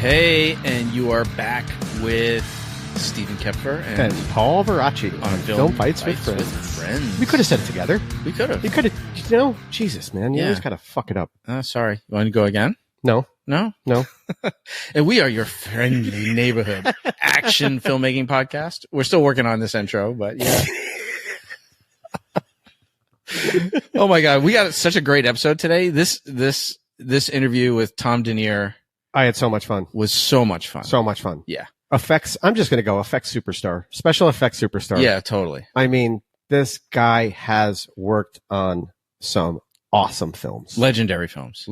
Hey, and you are back with Stephen Koepfer and Paul Varacchi on Film Fights with Friends. We could have said it together. We could have. You could have, Jesus, man. You always got to fuck it up. Sorry. You want to go again? No. And we are your friendly neighborhood action filmmaking podcast. We're still working on this intro, but yeah. Oh my God. We got such a great episode today. This interview with Tom Denier. I had so much fun. Was so much fun. So much fun. Yeah. Effects. I'm just going to go effects superstar. Special effects superstar. Yeah, totally. I mean, this guy has worked on some awesome films. Legendary films.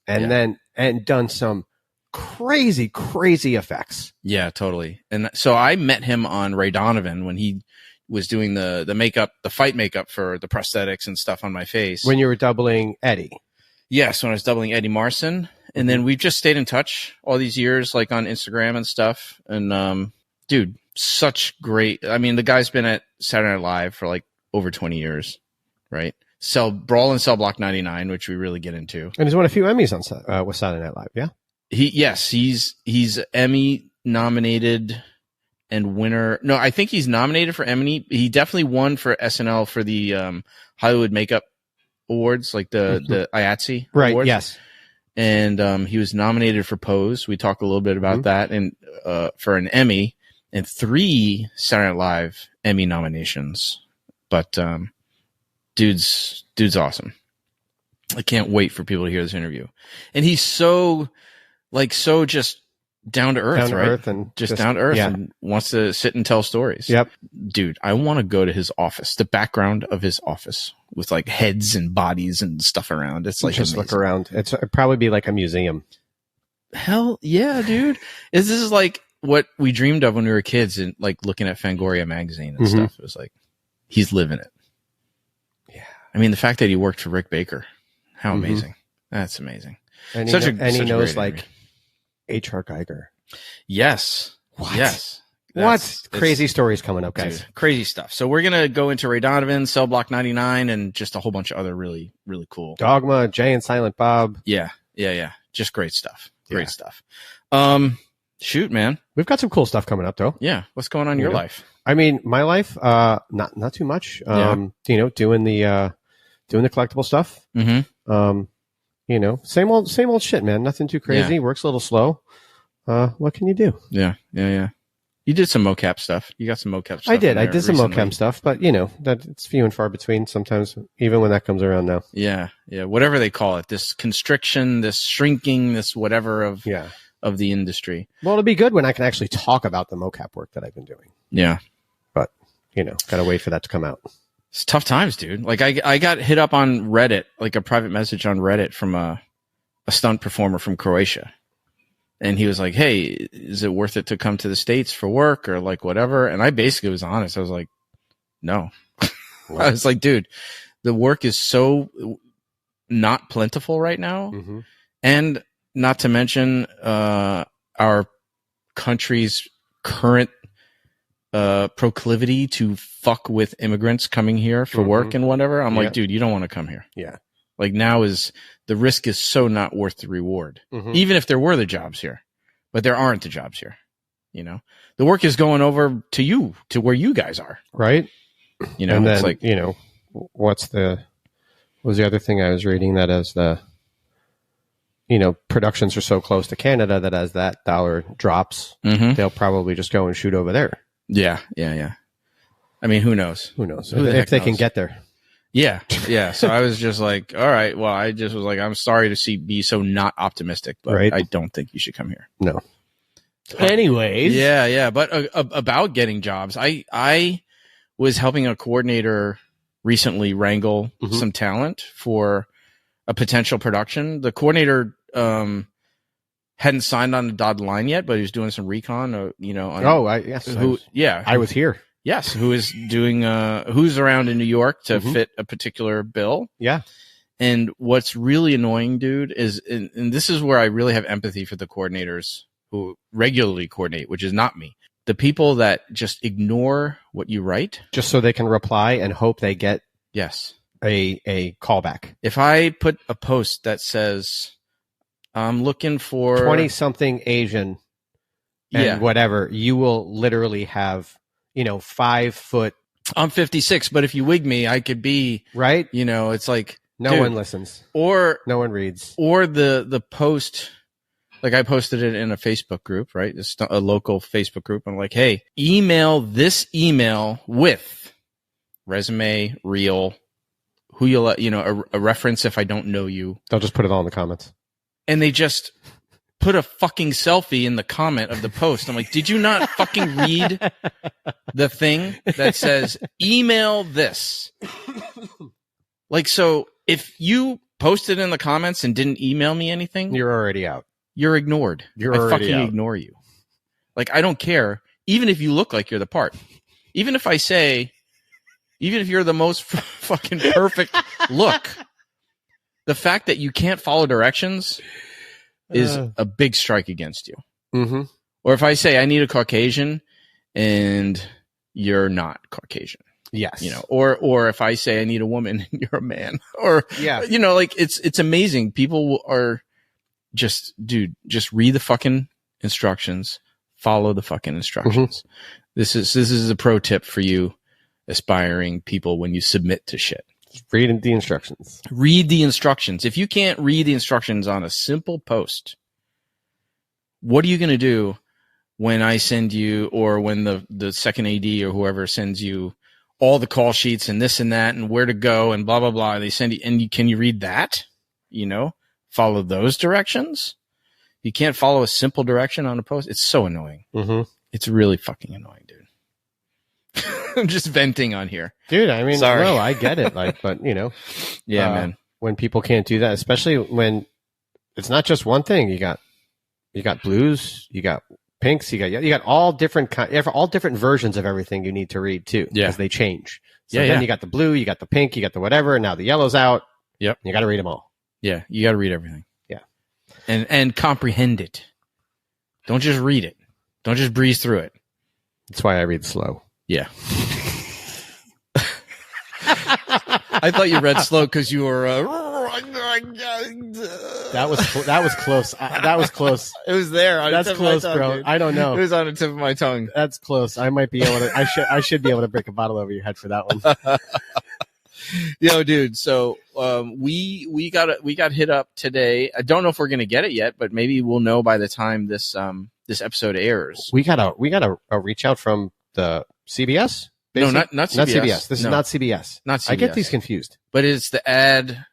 And done some crazy effects. Yeah, totally. And so I met him on Ray Donovan when he was doing the makeup, the fight makeup for the prosthetics and stuff on my face. When you were doubling Eddie. Yes, when I was doubling Eddie Marson. And then we've just stayed in touch all these years, like on Instagram and stuff. And, dude, such great. I mean, the guy's been at Saturday Night Live for like over 20 years, right? Brawl and Cell Block 99, which we really get into. And he's won a few Emmys on with Saturday Night Live, yeah? He's Emmy nominated and winner. No, I think he's nominated for Emmy. He definitely won for SNL for the Hollywood Makeup Awards, like the IATSE right, Awards. Yes. And he was nominated for Pose. We talked a little bit about that, and for an Emmy, and 3 Saturday Night Live Emmy nominations. But dude's awesome. I can't wait for people to hear this interview. And he's so just down to earth, right? And just down to earth, and wants to sit and tell stories. Yep. Dude, I want to go to his office, the background of his office with like heads and bodies and stuff around. It's like just amazing. Look around. It'd probably be like a museum. Hell yeah, dude. This is like what we dreamed of when we were kids and like looking at Fangoria magazine and stuff. It was like, he's living it. Yeah. I mean, the fact that he worked for Rick Baker, how amazing. That's amazing. And he knows like H.R. Geiger. Yes. What? Yes. Crazy stories coming up, guys. Dude, crazy stuff. So we're going to go into Ray Donovan, Cell Block 99, and just a whole bunch of other really, really cool. Dogma, Jay and Silent Bob. Yeah. Just great stuff. Great stuff. Shoot, man. We've got some cool stuff coming up, though. Yeah. What's going on in your life? I mean, my life, not too much. Doing the collectible stuff. Mm-hmm. Same old shit, man. Nothing too crazy. Works a little slow. What can you do? Yeah. You did some mocap stuff. You got some mocap stuff. I did some mocap stuff, but that it's few and far between sometimes, even when that comes around now. Yeah. Whatever they call it, this constriction, this shrinking, this whatever of the industry. Well, it'll be good when I can actually talk about the mocap work that I've been doing. Yeah. But, gotta wait for that to come out. It's tough times, dude. Like I got hit up on Reddit, like a private message on Reddit from a stunt performer from Croatia. And he was like, hey, is it worth it to come to the States for work or like whatever? And I basically was honest. I was like, no. I was like, dude, the work is so not plentiful right now. Mm-hmm. And not to mention our country's current proclivity to fuck with immigrants coming here for work and whatever. I'm like, dude, you don't want to come here. Yeah. Like the risk is so not worth the reward, even if there were the jobs here, but there aren't the jobs here. The work is going over to where you guys are. Right. And then, it's like, what was the other thing I was reading that as productions are so close to Canada that as that dollar drops, they'll probably just go and shoot over there. Yeah. I mean, who knows? If they can get there. Yeah. So I was just like, all right. Well, I just was like, I'm sorry to be so not optimistic, but I don't think you should come here. No. Anyways. Yeah. But about getting jobs, I was helping a coordinator recently wrangle some talent for a potential production. The coordinator hadn't signed on the dotted line yet, but he was doing some recon. I was here. Yes, who is doing who's around in New York to fit a particular bill. Yeah. And what's really annoying, dude, is and this is where I really have empathy for the coordinators who regularly coordinate, which is not me. The people that just ignore what you write just so they can reply and hope they get a callback. If I put a post that says I'm looking for 20-something Asian and whatever. You will literally have, 5 foot. I'm 56, but if you wig me, I could be right. It's like no one listens or no one reads or the post. Like I posted it in a Facebook group, right? It's a local Facebook group. I'm like, hey, email this email with resume, reel, who you'll let, a reference if I don't know you. They'll just put it all in the comments. And they just put a fucking selfie in the comment of the post. I'm like, did you not fucking read the thing that says email this? Like, so if you posted in the comments and didn't email me anything, you're already out. You're ignored. I fucking ignore you. Like, I don't care. Even if you look like you're the part. Even if you're the most fucking perfect look, the fact that you can't follow directions is a big strike against you. Mm-hmm. Or if I say I need a Caucasian and you're not Caucasian. Yes. Or if I say I need a woman and you're a man. Or, like it's amazing. People are just read the fucking instructions, follow the fucking instructions. Mm-hmm. This is a pro tip for you aspiring people when you submit to shit. Just read the instructions. Read the instructions. If you can't read the instructions on a simple post, what are you going to do when I send you, or when the second AD or whoever sends you all the call sheets and this and that and where to go and blah, blah, blah. They send you, and can you read that? Follow those directions. You can't follow a simple direction on a post. It's so annoying. Mm-hmm. It's really fucking annoying, dude. I'm just venting on here, dude. I mean, sorry. No, I get it. But man, when people can't do that, especially when it's not just one thing. You got blues, you got pinks, you got all different all different versions of everything you need to read too. Yeah, because they change. So then you got the blue, you got the pink, you got the whatever, and now the yellow's out. Yep, you got to read them all. Yeah, you got to read everything. Yeah, and comprehend it. Don't just read it. Don't just breeze through it. That's why I read slow. Yeah. I thought you read slow because you were. That was close. That was close. It was there. That's close, bro. Dude. I don't know. It was on the tip of my tongue. That's close. I might be able to. I should be able to break a bottle over your head for that one. Yo, dude. So we got hit up today. I don't know if we're gonna get it yet, but maybe we'll know by the time this episode airs. We got a reach out from the CBS. No, not CBS. Not CBS. This is not CBS. Not CBS. I get these confused. But it's the ad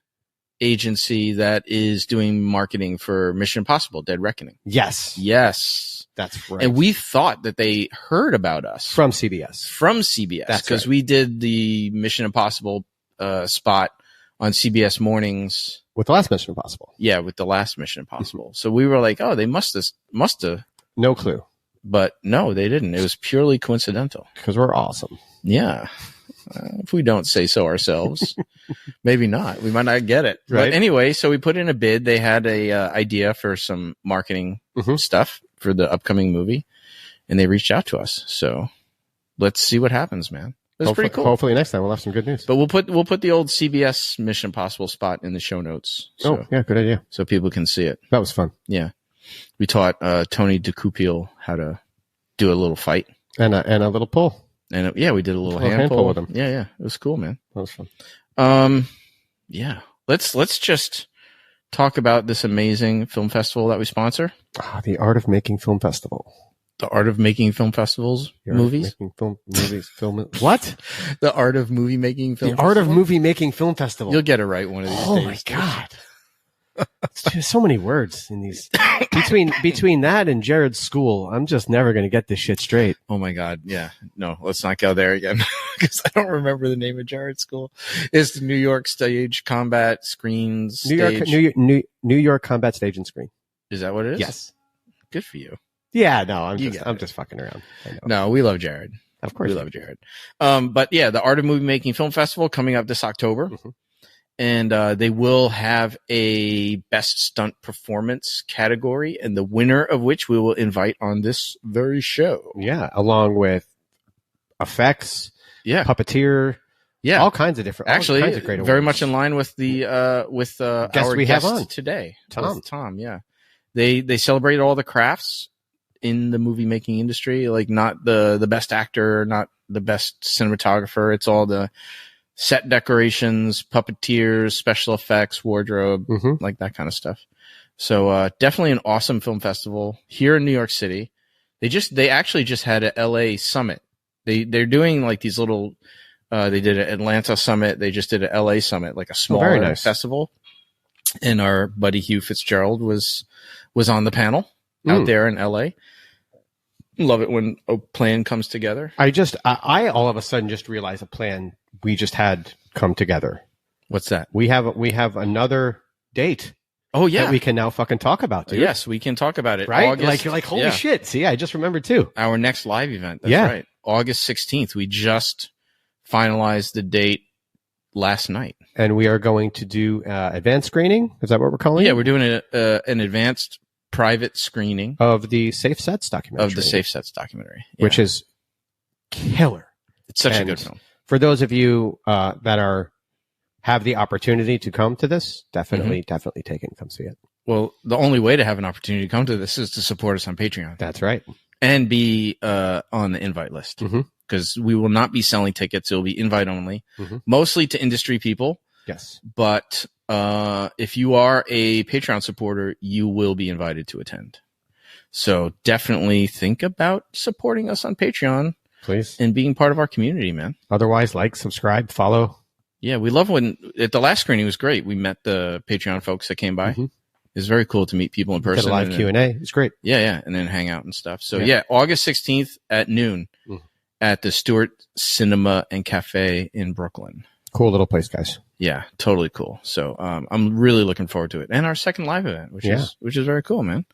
agency that is doing marketing for Mission Impossible: Dead Reckoning. Yes. That's right. And we thought that they heard about us from CBS. That's because we did the Mission Impossible spot on CBS Mornings with the last Mission Impossible. Yeah, with the last Mission Impossible. So we were like, oh, they must have. No clue. But no, they didn't. It was purely coincidental. Because we're awesome. Yeah. If we don't say so ourselves, maybe not. We might not get it. Right. But anyway, so we put in a bid. They had a idea for some marketing stuff for the upcoming movie, and they reached out to us. So let's see what happens, man. That's pretty cool. Hopefully next time we'll have some good news. But we'll put the old CBS Mission Impossible spot in the show notes. So, yeah, good idea. So people can see it. That was fun. Yeah. We taught Tony DeCoupiel how to do a little fight. And a little pull. And we did a little hand pull with him. Yeah. It was cool, man. That was fun. Yeah. Let's just talk about this amazing film festival that we sponsor. The Art of Making Film Festival. The Art of Making Film Festivals movies? What? The Art of Movie Making Film Festival? The Art of Movie Making Film Festival. You'll get it right one of these days. Oh, my God. There's so many words in these. Between that and Jared's school, I'm just never going to get this shit straight. Oh, my God. Yeah. No, let's not go there again because I don't remember the name of Jared's school. It's the New York Stage Combat Screen Stage. New York Combat Stage and Screen. Is that what it is? Yes. Good for you. Yeah, no, I'm just fucking around. No, we love Jared. Of course. We love Jared. But yeah, the Art of Movie Making Film Festival coming up this October. Mm-hmm. And they will have a best stunt performance category, and the winner of which we will invite on this very show. Yeah, along with effects, puppeteer, all kinds of different. Actually, all kinds of great very much in line with the guest our we guest have on today, Tom. Yeah. they celebrate all the crafts in the movie making industry, like not the best actor, not the best cinematographer. It's all the set decorations, puppeteers, special effects, wardrobe, like that kind of stuff. So definitely an awesome film festival here in New York City. They actually just had a LA summit. They're doing like these little they did an Atlanta summit, they just did a LA summit, like a smaller festival. And our buddy Hugh Fitzgerald was on the panel out there in LA. Love it when a plan comes together. I all of a sudden just realized a plan we just had come together. What's that? We have another date. Oh yeah, that we can now fucking talk about, dude. Yes, we can talk about it. Right? August, like holy shit. See, I just remembered too. Our next live event. That's right. August 16th. We just finalized the date last night. And we are going to do advanced screening. Is that what we're calling it? Yeah, we're doing an advanced private screening of the Safe Sets documentary. Which is killer. It's such a good film. For those of you that have the opportunity to come to this, definitely take it and come see it. Well, the only way to have an opportunity to come to this is to support us on Patreon. That's right. And be on the invite list. Because we will not be selling tickets. It will be invite only. Mostly to industry people. Yes. But if you are a Patreon supporter, you will be invited to attend. So definitely think about supporting us on Patreon. Please. And being part of our community, man. Otherwise, like, subscribe, follow. Yeah, we love when at the last screening was great. We met the Patreon folks that came by. It was very cool to meet people in person. Did a live Q&A. It's great. Yeah, and then hang out and stuff. So August 16th at noon at the Stewart Cinema and Cafe in Brooklyn. Cool little place, guys. Yeah, totally cool. So I'm really looking forward to it. And our second live event, which is very cool, man.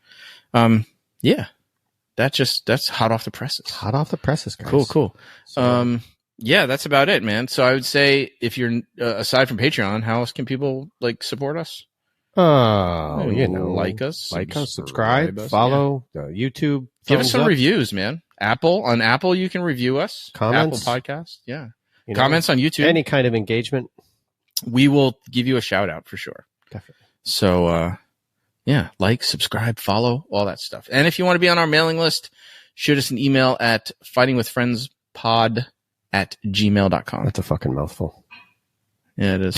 That's hot off the presses. Hot off the presses, guys. Cool. So, that's about it, man. So I would say if you're aside from Patreon, how else can people like support us? Like us, subscribe, follow the YouTube. Give us some reviews, man. On Apple, you can review us. Comments, Apple Podcast, comments on YouTube. Any kind of engagement, we will give you a shout out for sure. Definitely. So, like, subscribe, follow, all that stuff. And if you want to be on our mailing list, shoot us an email at fightingwithfriendspod@gmail.com. That's a fucking mouthful. Yeah, it is.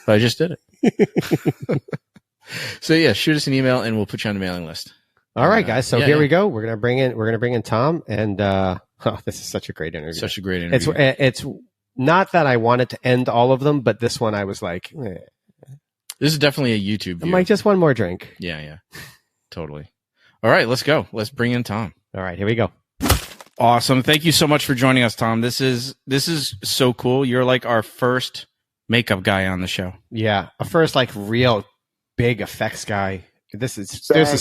I just did it. So shoot us an email and we'll put you on the mailing list. All right, guys. So here we go. We're gonna bring in Tom, and this is such a great interview. Such a great interview. It's not that I wanted to end all of them, but this one I was like, this is definitely a YouTube view. I'm like, just one more drink. Yeah, totally. All right, let's go. Let's bring in Tom. All right, here we go. Awesome. Thank you so much for joining us, Tom. This is so cool. You're like our first makeup guy on the show. Yeah, a first like real big effects guy. This is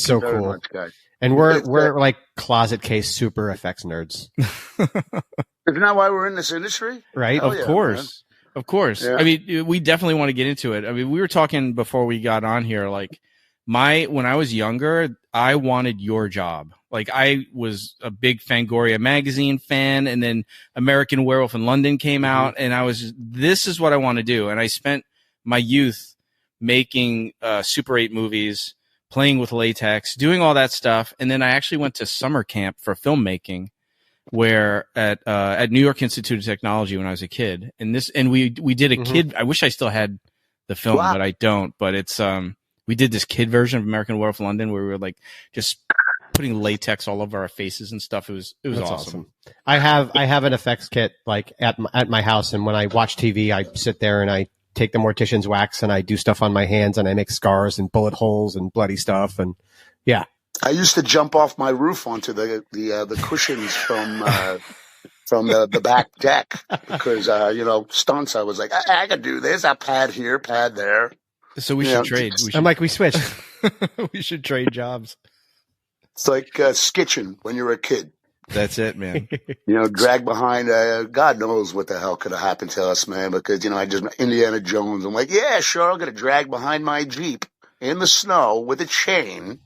so cool. Much, guys. And we're like closet case super effects nerds. Isn't that why we're in this industry? Right? Of course. Man. Of course. Yeah. I mean, we definitely want to get into it. I mean, we were talking before we got on here, like when I was younger, I wanted your job. Like I was a big Fangoria magazine fan, and then American Werewolf in London came out, and this is what I want to do. And I spent my youth making Super 8 movies, playing with latex, doing all that stuff. And then I actually went to summer camp for filmmaking where at New York Institute of Technology when I was a kid. And we did a kid. I wish I still had the film, but I don't. But it's we did this kid version of American Werewolf in London where we were like just putting latex all over our faces and stuff. It was awesome. I have an effects kit like at my house, and when I watch TV, I sit there and I take the mortician's wax and I do stuff on my hands and I make scars and bullet holes and bloody stuff. And I used to jump off my roof onto the cushions from the back deck because stunts. I was like, I could do this. I pad here, pad there. So we should trade. We switched. We should trade jobs. It's like skitching when you're a kid. That's it, man. Drag behind, God knows what the hell could have happened to us, man, because, I just, Indiana Jones, I'm like, yeah, sure, I'm going to drag behind my Jeep in the snow with a chain.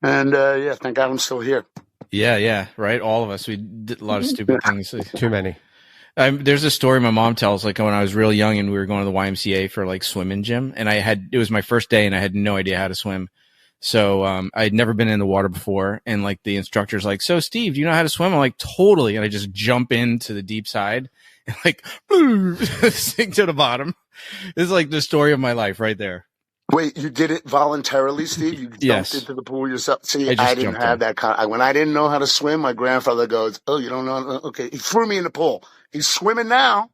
And, thank God I'm still here. Yeah, right? All of us. We did a lot of stupid things. Too many. There's a story my mom tells, like when I was real young and we were going to the YMCA for like swimming gym, and it was my first day and I had no idea how to swim. So I'd never been in the water before, and like the instructor's like, "So Steve, do you know how to swim?" I'm like, "Totally," and I just jump into the deep side and like sink to the bottom. It's like the story of my life right there. Wait, you did it voluntarily, Steve? You jumped into the pool yourself? See, I didn't have that when I didn't know how to swim, my grandfather goes, "Oh, you don't know? Okay." He threw me in the pool. He's swimming now.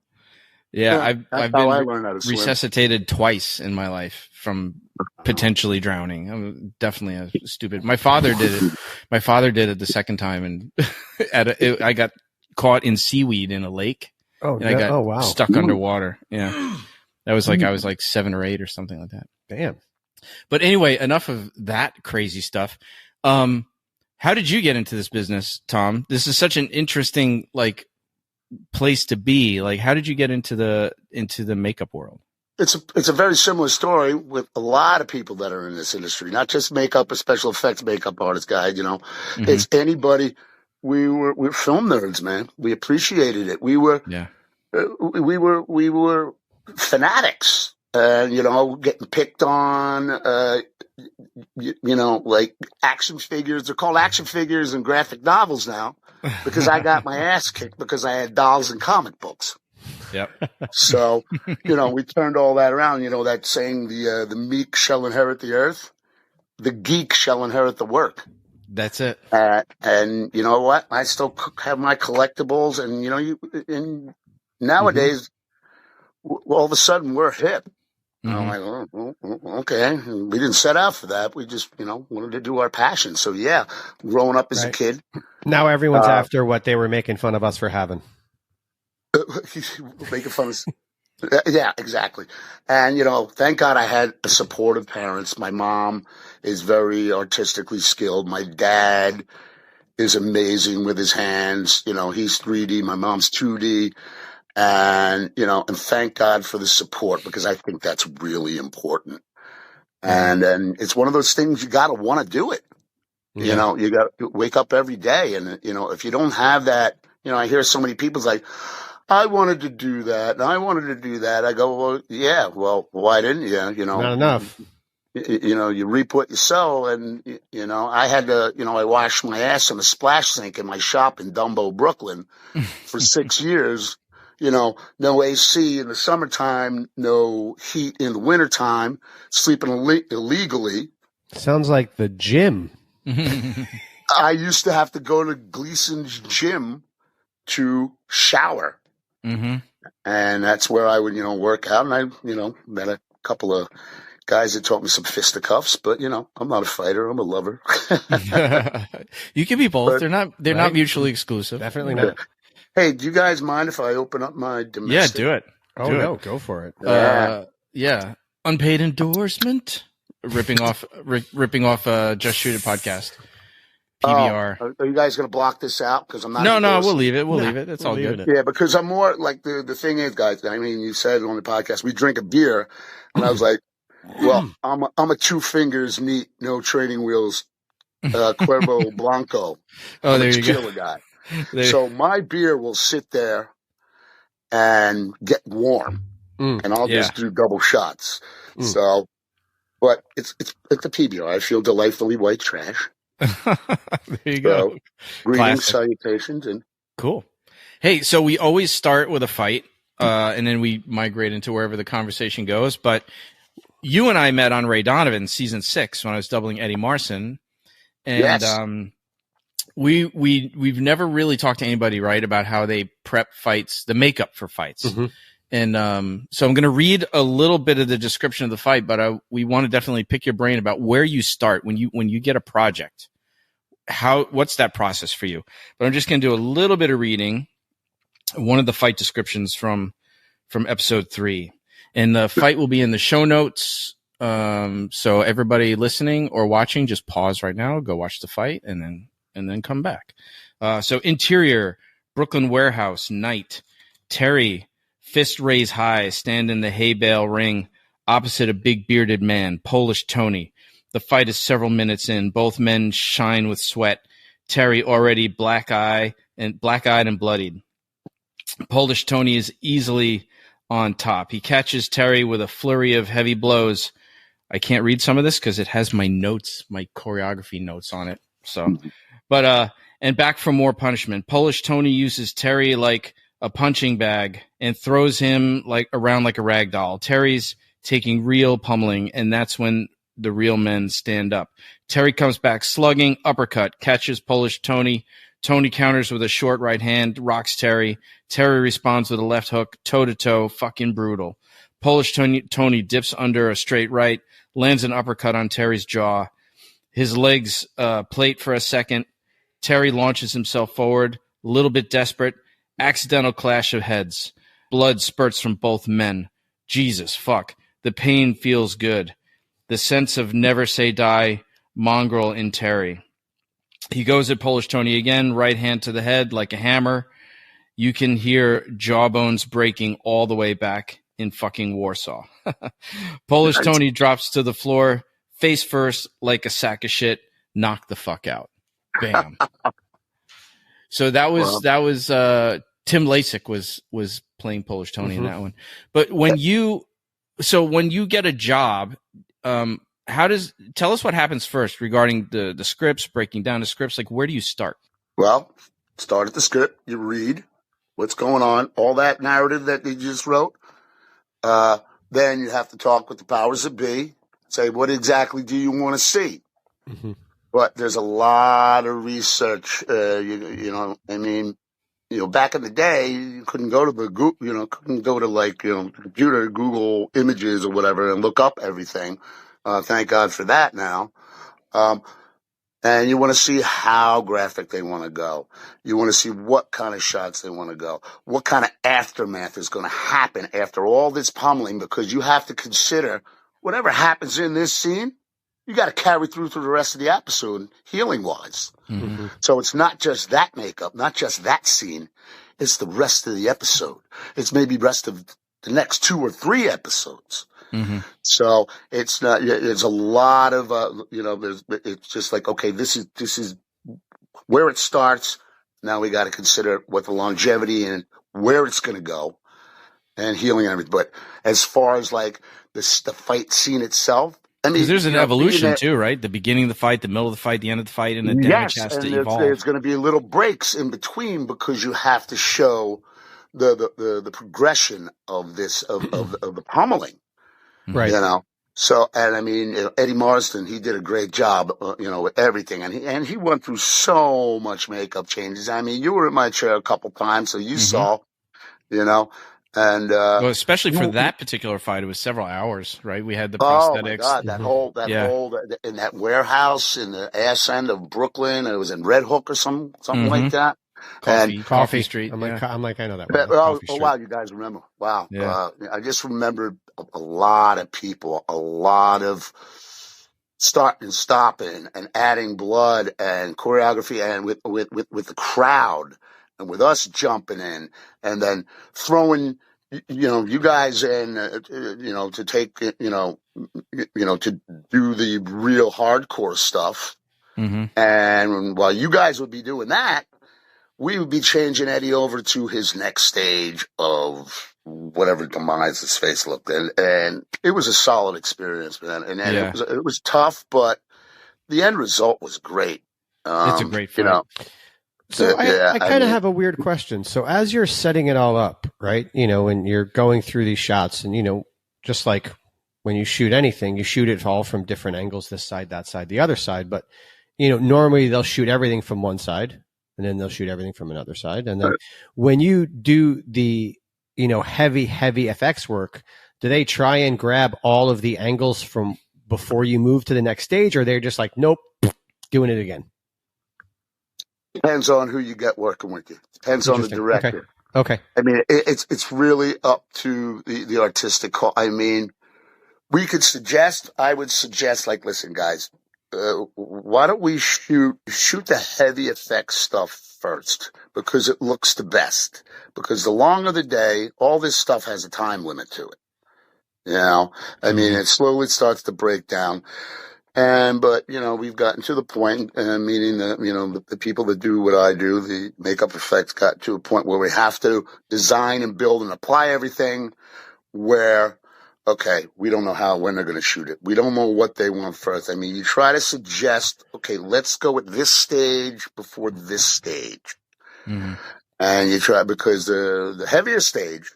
Yeah, I've been resuscitated twice in my life from potentially drowning. I'm definitely a stupid. My father did it. My father did it the second time, and I got caught in seaweed in a lake. Oh, and I got stuck underwater. Yeah, that was like I was like 7 or 8 or something like that. Damn. But anyway, enough of that crazy stuff. How did you get into this business, Tom? This is such an interesting place to be. Like, how did you get into the makeup world? It's a very similar story with a lot of people that are in this industry, not just makeup or special effects makeup artists, guys. It's anybody. We're film nerds, man. We appreciated it. We were fanatics. Getting picked on, like action figures. They're called action figures in graphic novels now because I got my ass kicked because I had dolls and comic books. Yep. So, we turned all that around. That saying, the meek shall inherit the earth, the geek shall inherit the work. That's it. And you know what? I still have my collectibles, and nowadays, all of a sudden we're hip. I'm like, oh, okay. We didn't set out for that. We just, wanted to do our passion. So yeah, growing up as a kid. Now everyone's after what they were making fun of us for having. Making fun of. Yeah, exactly. And, thank God I had supportive parents. My mom is very artistically skilled. My dad is amazing with his hands. He's 3D. My mom's 2D. And, and thank God for the support because I think that's really important. And it's one of those things you got to want to do it. Yeah. You got to wake up every day. And, if you don't have that, I hear so many people's like, I wanted to do that and I wanted to do that. I go, well, yeah, well, why didn't you? Not enough. You reap what you sow. And, I had to, I washed my ass in a splash sink in my shop in Dumbo, Brooklyn for 6 years. No AC in the summertime, no heat in the wintertime, sleeping illegally. Sounds like the gym. I used to have to go to Gleason's gym to shower. Mm-hmm. And that's where I would, work out. And I, met a couple of guys that taught me some fisticuffs, but I'm not a fighter. I'm a lover. You can be both. But, they're not mutually exclusive. Definitely not. Hey, do you guys mind if I open up my domestic? Yeah, do it. Go for it. Yeah. Unpaid endorsement. Ripping off Just Shoot It podcast. PBR. Are you guys going to block this out? Because I'm not. No, we'll leave it. We'll leave it. It's all good. Yeah, because I'm more like the thing is, guys. I mean, you said on the podcast we drink a beer, and I was like, well, I'm a 2 fingers neat, no training wheels, Cuervo Blanco. Oh, there you go. Guy. So my beer will sit there and get warm, and I'll just do double shots. So, but it's a PBR. I feel delightfully white trash. There you go. Greetings, salutations, and cool. Hey, so we always start with a fight, and then we migrate into wherever the conversation goes. But you and I met on Ray Donovan season 6 when I was doubling Eddie Marson, and yes. We've never really talked to anybody, right, about how they prep fights, the makeup for fights. Mm-hmm. And so I'm going to read a little bit of the description of the fight, but we want to definitely pick your brain about where you start when you get a project. What's that process for you? But I'm just going to do a little bit of reading one of the fight descriptions from episode 3. And the fight will be in the show notes. So everybody listening or watching, just pause right now, go watch the fight, and then come back. So interior, Brooklyn warehouse, night. Terry, fist raised high, stand in the hay bale ring, opposite a big bearded man, Polish Tony. The fight is several minutes in. Both men shine with sweat. Terry already black-eyed and bloodied. Polish Tony is easily on top. He catches Terry with a flurry of heavy blows. I can't read some of this because it has my notes, my choreography notes on it. So, but, and back for more punishment. Polish Tony uses Terry like a punching bag and throws him like around like a rag doll. Terry's taking real pummeling, and that's when the real men stand up. Terry comes back slugging, uppercut, catches Polish Tony. Tony counters with a short right hand, rocks Terry. Terry responds with a left hook, toe-to-toe, fucking brutal. Polish Tony dips under a straight right, lands an uppercut on Terry's jaw. His legs plate for a second. Terry launches himself forward, a little bit desperate. Accidental clash of heads. Blood spurts from both men. Jesus, fuck. The pain feels good. The sense of never say die, mongrel in Terry. He goes at Polish Tony again, right hand to the head like a hammer. You can hear jawbones breaking all the way back in fucking Warsaw. Polish Tony drops to the floor, face first like a sack of shit, knocked the fuck out. Bam. So that was Tim Lasik was playing Polish Tony in that one. But when you get a job, tell us what happens first regarding the scripts, breaking down the scripts. Like, where do you start? Well, start at the script. You read what's going on, all that narrative that you just wrote. Then you have to talk with the powers that be, say, what exactly do you want to see? Mm-hmm. But there's a lot of research. Back in the day, you couldn't go to the computer, Google Images or whatever, and look up everything. Thank God for that now. And you want to see how graphic they want to go. You want to see what kind of shots they want to go. What kind of aftermath is going to happen after all this pummeling, because you have to consider whatever happens in this scene, you got to carry through the rest of the episode, healing-wise. Mm-hmm. So it's not just that makeup, not just that scene. It's the rest of the episode. It's maybe rest of the next 2 or 3 episodes. Mm-hmm. So it's not. There's a lot of it's just like, okay, this is where it starts. Now we got to consider what the longevity and where it's going to go, and healing and everything. But as far as like the fight scene itself, I mean, there's an evolution too, right? The beginning of the fight, the middle of the fight, the end of the fight, and the damage has to evolve. There's going to be little breaks in between because you have to show the progression of this of the pummeling. Right. So, and I mean, Eddie Marsden, he did a great job, with everything. And he went through so much makeup changes. I mean, you were in my chair a couple times, so you saw, and, well, especially for that particular fight, it was several hours, right? We had the prosthetics. Oh my God, that whole, in that warehouse in the ass end of Brooklyn, it was in Red Hook or something like that. Coffee Street. I'm like, I know that. Oh, wow, you guys remember? Wow. Yeah. I just remembered a lot of people, a lot of starting and stopping and adding blood and choreography, and with the crowd and with us jumping in and then throwing, you guys in, to take, to do the real hardcore stuff. Mm-hmm. And while you guys would be doing that, we would be changing Eddie over to his next stage of whatever demise his face looked. And it was a solid experience, man. And it was tough, but the end result was great. It's a great fight. So I kind of have a weird question. So as you're setting it all up, right, when you're going through these shots and, just like when you shoot anything, you shoot it all from different angles, this side, that side, the other side. But, normally they'll shoot everything from one side, and then they'll shoot everything from another side. And then when you do the, heavy FX work, do they try and grab all of the angles from before you move to the next stage, or they're just like, nope, doing it again? Depends on who you get working with you. Depends on the director. Okay. I mean, it's really up to the artistic call. I mean, I would suggest, like, listen, guys, why don't we shoot the heavy effects stuff first, because it looks the best. Because the longer the day, all this stuff has a time limit to it. I mean, it slowly starts to break down. But we've gotten to the point, meaning that, the people that do what I do, the makeup effects, got to a point where we have to design and build and apply everything where, okay, we don't know when they're going to shoot it. We don't know what they want first. I mean, you try to suggest, okay, let's go with this stage before this stage. Mm-hmm. And you try, because the heavier stage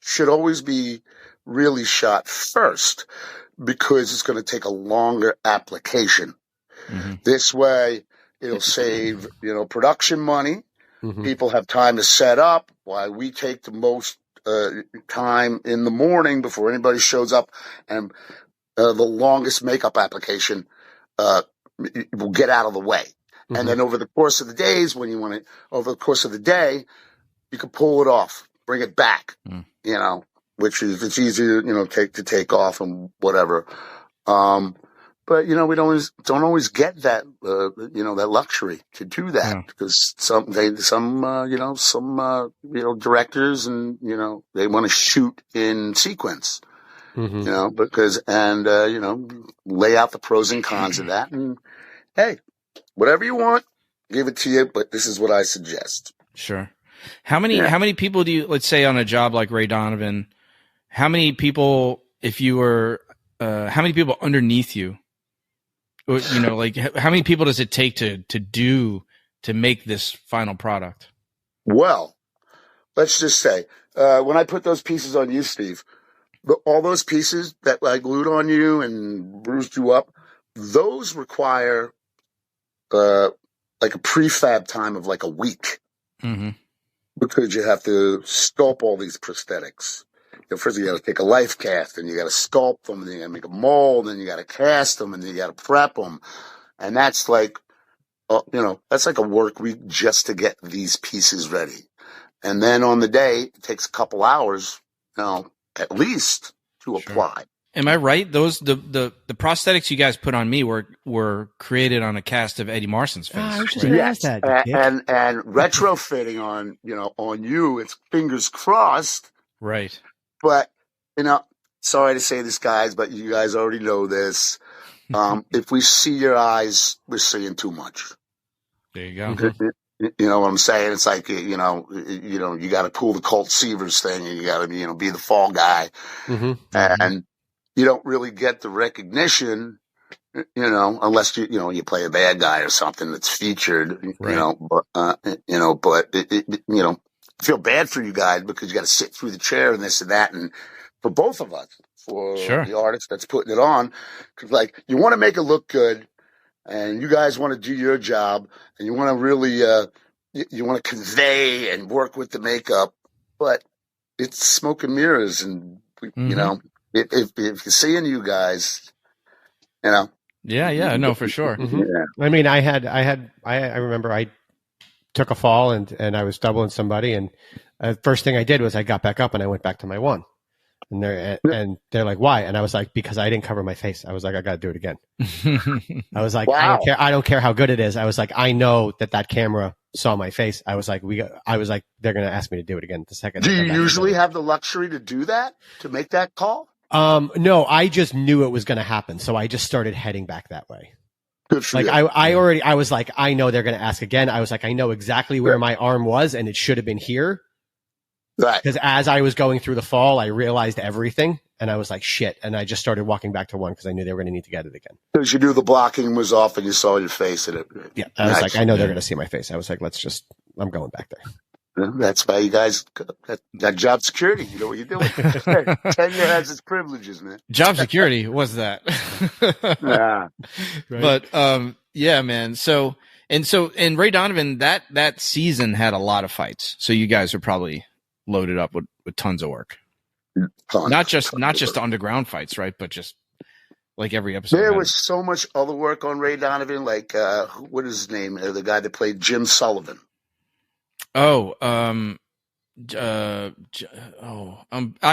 should always be really shot first, because it's going to take a longer application. Mm-hmm. This way, it'll save, production money. Mm-hmm. People have time to set up, while we take the most time in the morning before anybody shows up, and the longest makeup application will get out of the way. Mm-hmm. And then over the course of the days, over the course of the day, you can pull it off, bring it back, which is, it's easier, to take off and whatever. But, we don't always get that, that luxury to do that, because some directors and, they want to shoot in sequence, because, lay out the pros and cons of that. And hey, whatever you want, give it to you. But this is what I suggest. Sure. How many people do you, let's say on a job like Ray Donovan, how many people, if you were, how many people underneath you, like how many people does it take to make this final product? Well, let's just say, when I put those pieces on you, Steve, all those pieces that I glued on you and bruised you up, those require, like a prefab time of like a week. Mm-hmm. Because you have to sculpt all these prosthetics. First you got to take a life cast, and you got to sculpt them, and then you got to make a mold, and you got to cast them, and then you got to prep them. And that's like, that's like a work week just to get these pieces ready. And then on the day, it takes a couple hours, at least to apply. Am I right? Those the prosthetics you guys put on me were created on a cast of Eddie Marcin's face. I was just gonna ask that. And retrofitting on you, it's fingers crossed. Right. But sorry to say this, guys, but you guys already know this. If we see your eyes, we're seeing too much. There you go. You know what I'm saying? It's like, you got to pull the Colt Seavers thing, and you got to, be the fall guy. Mm-hmm. And you don't really get the recognition, unless you play a bad guy or something that's featured, right. But feel bad for you guys, because you got to sit through the chair and this and that. And for both of us, for the artist that's putting it on, cause like, you want to make it look good, and you guys want to do your job, and you want to really, you want to convey and work with the makeup, but it's smoke and mirrors. And, if you're seeing you guys, Yeah, no, for sure. Mm-hmm. Yeah. I mean, I remember I took a fall and I was doubling somebody, and first thing I did was I got back up and I went back to my one. And they're like, why? And I was like, because I didn't cover my face. I was like, I got to do it again. I was like, wow. I don't care how good it is. I was like, I know that camera saw my face. I was like, they're going to ask me to do it again the second. Do you usually have the luxury to do that, to make that call? No, I just knew it was going to happen. So I just started heading back that way. Good for you. I was like, I know they're going to ask again. I was like, I know exactly where my arm was, and it should have been here. Right. Because as I was going through the fall, I realized everything, and I was like, shit. And I just started walking back to one because I knew they were going to need to get it again. Because you knew the blocking was off and you saw your face in it. Yeah. I was like, I know they're going to see my face. I was like, I'm going back there. That's why you guys got job security. You know what you're doing. Tenure has its privileges, man. Job security was that. Yeah. Right. But yeah, man. So Ray Donovan, that season had a lot of fights. So you guys are probably loaded up with tons of work. Not just underground fights, right? But just like every episode. There was so much other work on Ray Donovan. Like what is his name? The guy that played Jim Sullivan. I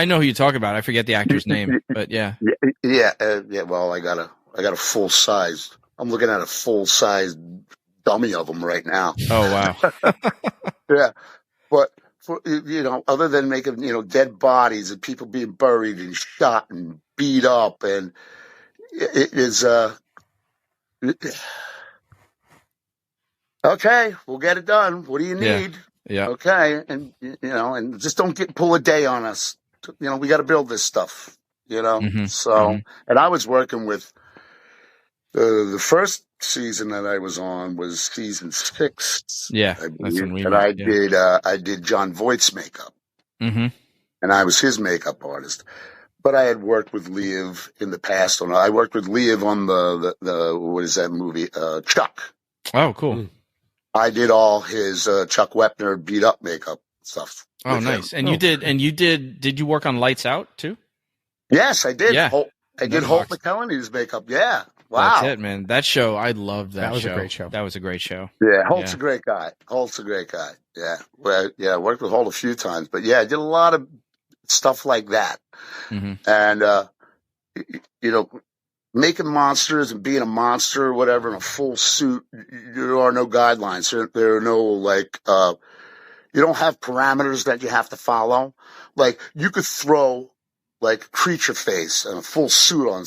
know who you talk about. I forget the actor's name, but yeah. Well, I got a full size. I'm looking at a full size dummy of them right now. Oh wow. Yeah, but for other than making dead bodies and people being buried and shot and beat up, and it is okay. We'll get it done. What do you need? Yeah. Okay, and and just don't pull a day on us. We got to build this stuff. you know? So, and I was working with the first season that I was on was season 6. Yeah. I That's when we and met, I did John Voight's makeup, Mm-hmm. and I was his makeup artist. But I had worked with Liev in the past. I worked with Liev on the what is that movie? Chuck. Oh, cool. I did all his Chuck Wepner beat up makeup stuff. Oh, nice. And you did you work on Lights Out too? Yes, I did. Yeah. I did Holt McElhenney's makeup. Yeah. Wow. That's it, man. That show, I loved that show. That was a great show. That was a great show. Yeah, Holt's a great guy. Yeah. Well, yeah, I worked with Holt a few times, but yeah, I did a lot of stuff like that. And, you know, making monsters and being a monster or whatever in a full suit, there are no guidelines. There are no, like, you don't have parameters that you have to follow. Like, you could throw, like, creature face and a full suit on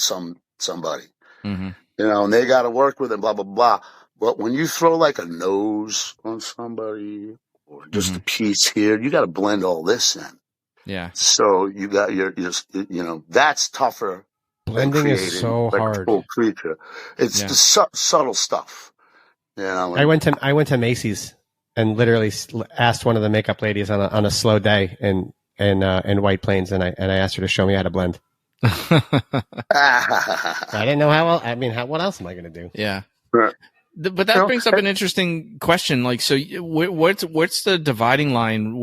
somebody. You know, and they got to work with it, blah, blah, blah. But when you throw like a nose on somebody or just a piece here, you got to blend all this in. Yeah. So you got you know, that's tougher. Blending is so hard. Full creature. It's the subtle stuff. You know, I went to Macy's and literally asked one of the makeup ladies on a slow day in White Plains, and I asked her to show me how to blend. I didn't know how else. I mean, what else am I going to do? Yeah. But that brings up an interesting question. Like, so what's the dividing line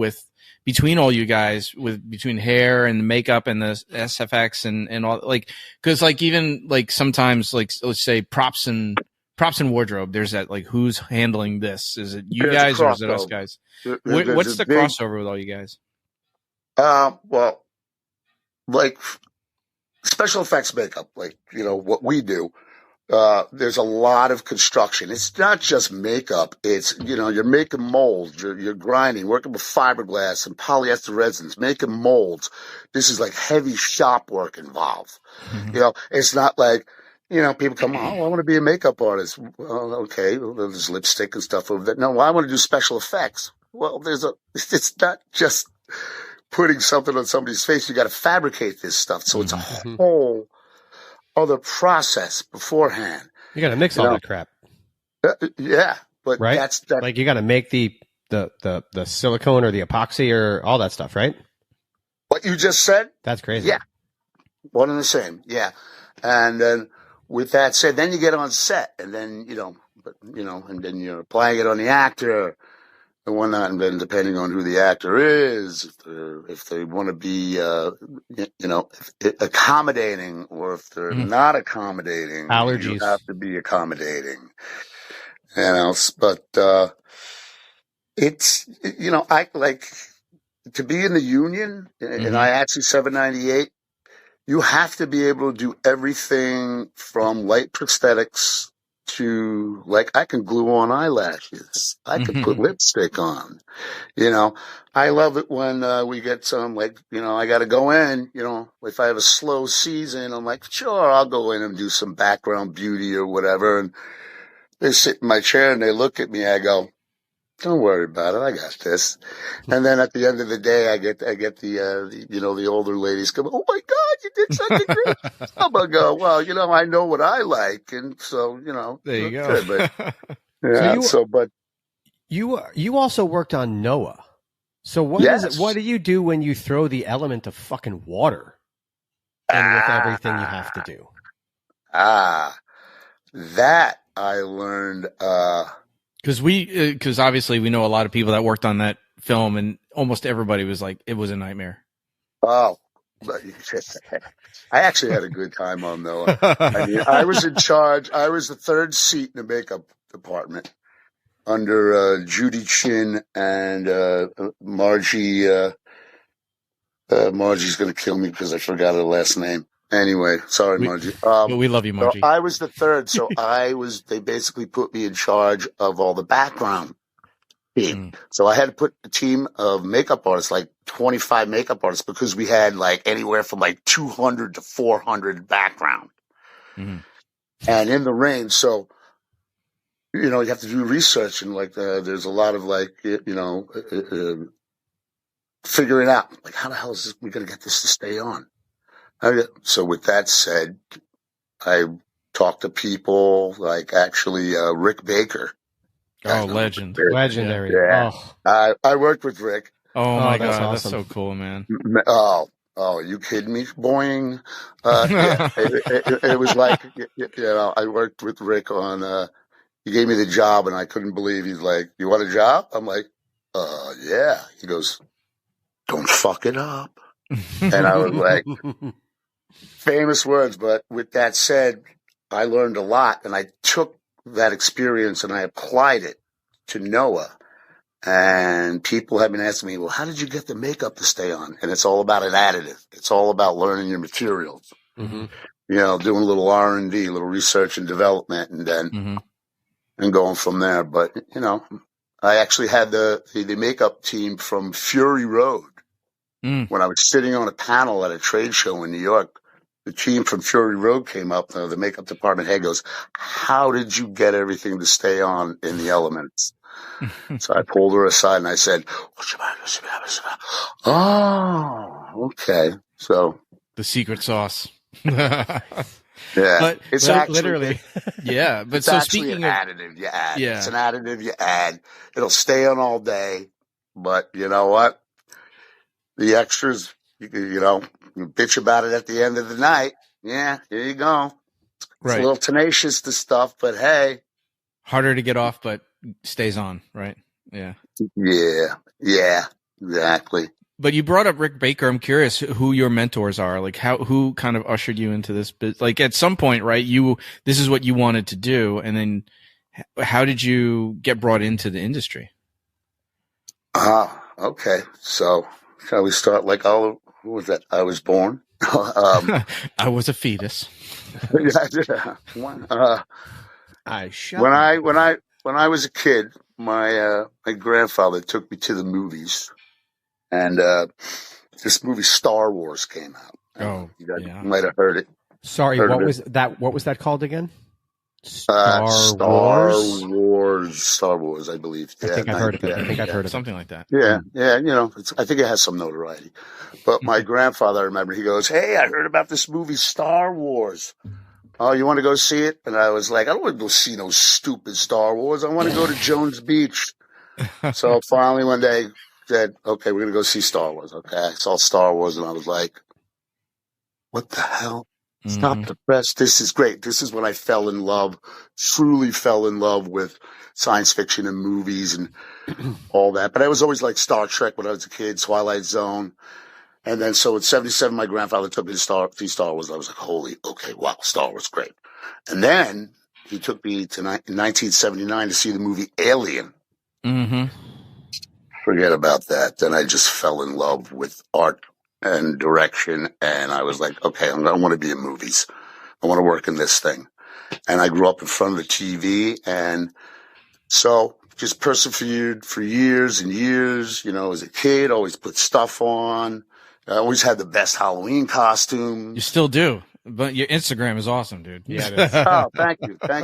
between all you guys between hair and makeup and the SFX and all, like, cause like even like sometimes like, let's say props and wardrobe, there's that, like, who's handling this? Is it you guys or is it us guys? What's the crossover with all you guys? Well, like, special effects makeup, like, you know, what we do, there's a lot of construction. It's not just makeup. It's, you know, you're making molds, you're grinding, working with fiberglass and polyester resins, making molds. This is like heavy shop work involved. You know, it's not like, you know, people come, oh, I want to be a makeup artist. Well, okay, well, there's lipstick and stuff over there. No, well, I want to do special effects. Well, it's not just putting something on somebody's face. You got to fabricate this stuff. So it's a whole other process beforehand. You got to mix all that crap. Yeah. But right? That's like, you got to make the silicone or the epoxy or all that stuff, right? What you just said? That's crazy. Yeah. One and the same. Yeah. And then with that said, then you get on set and then, and then you're applying it on the actor and whatnot, and then depending on who the actor is, if they want to be, accommodating, or if they're not accommodating, allergies, you have to be accommodating. But it's, I like to be in the union in IATSE 798. You have to be able to do everything from light prosthetics to, like, I can glue on eyelashes. I can put lipstick on. I love it when we get some, like, I got to go in, if I have a slow season, I'm like, sure, I'll go in and do some background beauty or whatever. And they sit in my chair and they look at me. I go, don't worry about it. I got this. And then at the end of the day, I get the older ladies come, oh my God, you did such a great job. I go, well, I know what I like. And so, there you go. Good, but, yeah. You also worked on Noah. So what do you do when you throw the element of fucking water in with everything you have to do? That I learned, because obviously we know a lot of people that worked on that film, and almost everybody was like, it was a nightmare. Oh, I actually had a good time on Noah. I mean, I was in charge. I was the third seat in the makeup department under Judy Chin and Margie. Margie's going to kill me because I forgot her last name. Anyway, sorry, Margie. We love you, Margie. So I was the third, so they basically put me in charge of all the background team. So I had to put a team of makeup artists, like 25 makeup artists, because we had like anywhere from like 200 to 400 background. And in the range, so, you have to do research, and like, there's a lot of like, figuring out, like, how the hell is we going to get this to stay on? So with that said, I talked to people like actually Rick Baker. Oh, legend. Legendary. Yeah. Oh. I worked with Rick. Oh my God. awesome. That's so cool, man. Oh, you kidding me? Boing. Yeah, it was like, I worked with Rick on, he gave me the job and I couldn't believe he's like, you want a job? I'm like, yeah. He goes, don't fuck it up. And I was like, famous words. But with that said, I learned a lot and I took that experience and I applied it to Noah. And people have been asking me, well, how did you get the makeup to stay on? And it's all about an additive. It's all about learning your materials, doing a little R&D, a little research and development, and then and going from there. But, I actually had the makeup team from Fury Road. When I was sitting on a panel at a trade show in New York, the team from Fury Road came up. The makeup department head goes, how did you get everything to stay on in the elements? So I pulled her aside and I said, oh, okay. So the secret sauce. Yeah, but it's literally, yeah. But it's so actually speaking an of additive you add. Yeah. It's an additive you add. It'll stay on all day, but you know what? The extras, you bitch about it at the end of the night. Yeah, here you go. It's a little tenacious, the stuff, but hey, harder to get off, but stays on, right? Yeah. Yeah, exactly. But you brought up Rick Baker. I'm curious who your mentors are. Like who kind of ushered you into this business? Like at some point, right? This is what you wanted to do. And then how did you get brought into the industry? Okay. So shall we start like who was that? I was born. I was a fetus. When I was a kid, my grandfather took me to the movies, and this movie Star Wars came out. Oh, you guys might have heard it. Sorry, what was that called again? Star Wars, I believe. Yeah, I think I've heard of it. I think I've heard of something like that. Yeah, I think it has some notoriety. But my grandfather, I remember, he goes, "Hey, I heard about this movie Star Wars. Oh, you want to go see it?" And I was like, "I don't want to go see no stupid Star Wars. I want to go to Jones Beach." So finally one day said, "Okay, we're going to go see Star Wars." Okay, I saw Star Wars and I was like, "What the hell? Stop the press. This is great." This is when I truly fell in love with science fiction and movies and all that. But I was always like Star Trek when I was a kid, Twilight Zone. And then so in 1977, my grandfather took me to see Star Wars. I was like, wow, Star Wars, great. And then he took me to 1979 to see the movie Alien. Forget about that. Then I just fell in love with art and direction. And I was like, okay, I want to be in movies. I want to work in this thing. And I grew up in front of the TV. And so just persevered for years and years, as a kid, always put stuff on. I always had the best Halloween costume. You still do, but your Instagram is awesome, dude. Yeah, it is. Oh, thank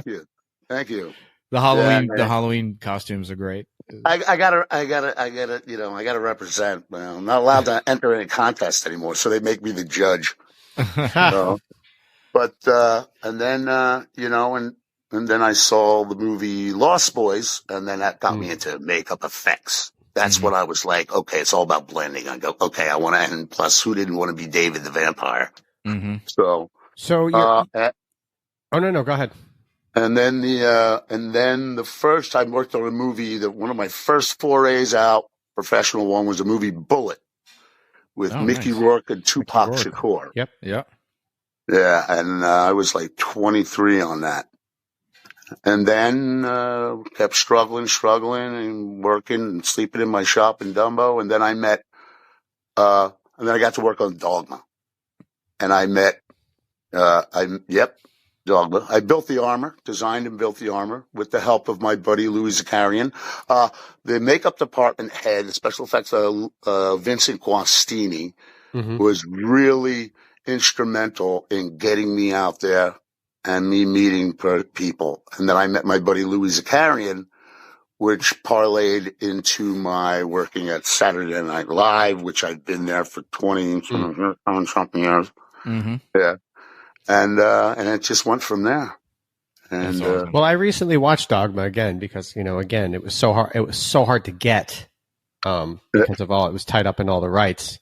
you. The Halloween costumes are great. I gotta represent. Well, I'm not allowed to enter any contest anymore, so they make me the judge. But and then and then I saw the movie Lost Boys, and then that got me into makeup effects. That's what I was like, okay, it's all about blending. I go, okay, I want to, and plus, who didn't want to be David the Vampire? So oh no, go ahead. And then the first time I worked on a movie, one of my first forays out, professional one, was a movie Bullet with Mickey Rourke and Tupac Shakur. Yep. Yeah, and I was like 23 on that. And then kept struggling and working and sleeping in my shop in Dumbo. And then I met, and then I got to work on Dogma. And I met, Dogma. I built the armor, designed and built the armor with the help of my buddy Louis Zakarian. The makeup department head, the special effects, Vincent Guastini, was really instrumental in getting me out there and me meeting people. And then I met my buddy Louis Zakarian, which parlayed into my working at Saturday Night Live, which I'd been there for 20 something years. Mm-hmm. Yeah. And it just went from there. And awesome. Well, I recently watched Dogma again because, again, it was so hard. It was so hard to get because of all it was tied up in all the rights.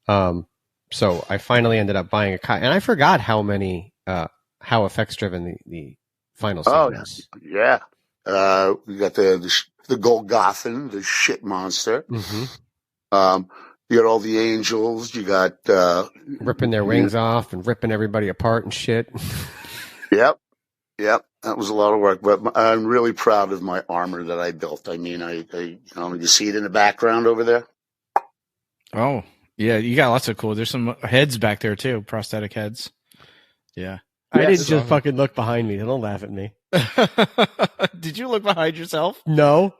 So I finally ended up buying a copy, and I forgot how effects driven the final scene is. Yeah. We got the Golgothan, the shit monster. Mm-hmm. You got all the angels. You got ripping their wings off and ripping everybody apart and shit. Yep. That was a lot of work, but I'm really proud of my armor that I built. I mean, you see it in the background over there. Oh, yeah, you got lots of cool. There's some heads back there too, prosthetic heads. Yeah. I didn't just fucking look behind me. Don't laugh at me. Did you look behind yourself? No.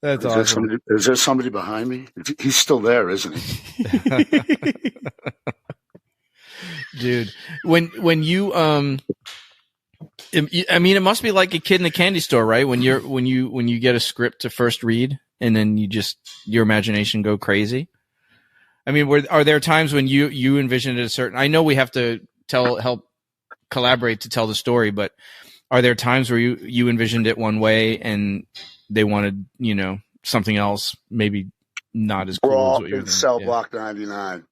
That's awesome. Is there somebody behind me? He's still there, isn't he? Dude, when you I mean, it must be like a kid in a candy store, right? When you get a script to first read and then your imagination go crazy. I mean, are there times when you envisioned a certain? I know we have to help collaborate to tell the story, but are there times where you envisioned it one way and they wanted something else, maybe not as cool Brawl as what you were Cell Block 99.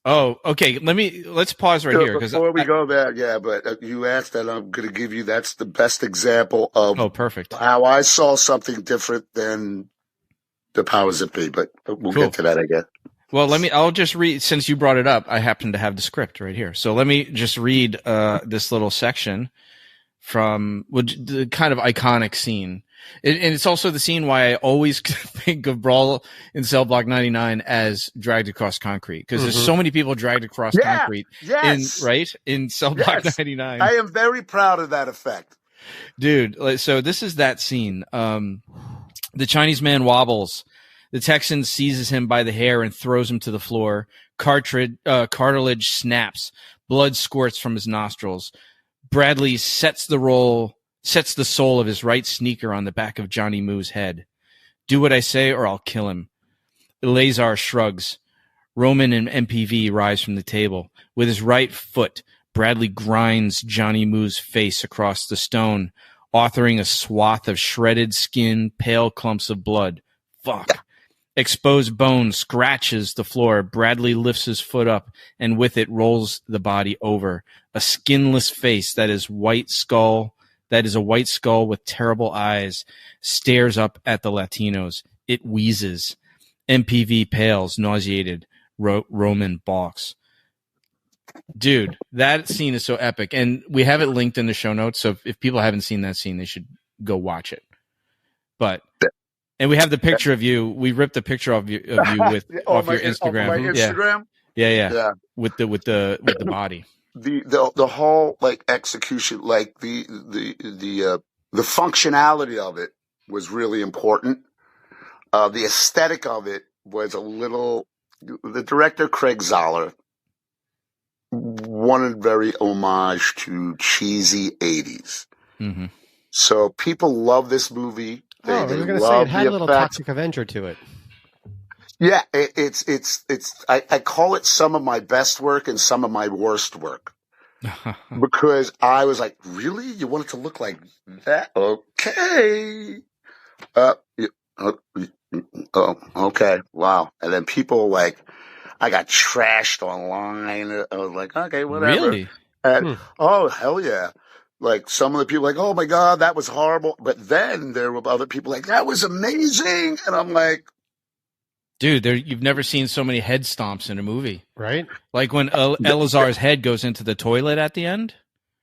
Oh, okay. Let's pause right here before we go there. Yeah, but you asked that, I'm going to give you. That's the best example of perfect. How I saw something different than the powers that be. But we'll get to that, I guess. Well, I'll just read, since you brought it up, I happen to have the script right here. So let me just read this little section from the kind of iconic scene. And it's also the scene why I always think of Brawl in Cell Block 99 as dragged across concrete. Because there's so many people dragged across concrete in Cell Block 99. I am very proud of that effect. Dude, so this is that scene. The Chinese man wobbles. The Texan seizes him by the hair and throws him to the floor. Cartilage snaps. Blood squirts from his nostrils. Bradley sets the sole of his right sneaker on the back of Johnny Moo's head. Do what I say or I'll kill him. Eleazar shrugs. Roman and MPV rise from the table. With his right foot, Bradley grinds Johnny Moo's face across the stone, authoring a swath of shredded skin, pale clumps of blood. Fuck. Exposed bone scratches the floor. Bradley lifts his foot up and with it rolls the body over. A skinless face that is a white skull with terrible eyes stares up at the Latinos. It wheezes. MPV pales, nauseated. Roman balks. Dude, that scene is so epic. And we have it linked in the show notes. So if people haven't seen that scene, they should go watch it. And we have the picture of you. We ripped the picture of you off your Instagram. My Instagram? Yeah. With the body. The whole execution, the functionality of it was really important. The aesthetic of it was a little. The director Craig Zahler wanted very homage to cheesy 80s. Mm-hmm. So people love this movie. I was going to say it had a little Toxic Avenger to it. Yeah, it's I call it some of my best work and some of my worst work. Because I was like, really? You want it to look like that? Okay. Okay. Wow. And then people I got trashed online. I was like, okay, whatever. Really? And, oh, hell yeah. Some of the people oh my God, that was horrible. But then there were other people that was amazing. And I'm like, dude, you've never seen so many head stomps in a movie. Right? Like when Eleazar's head goes into the toilet at the end?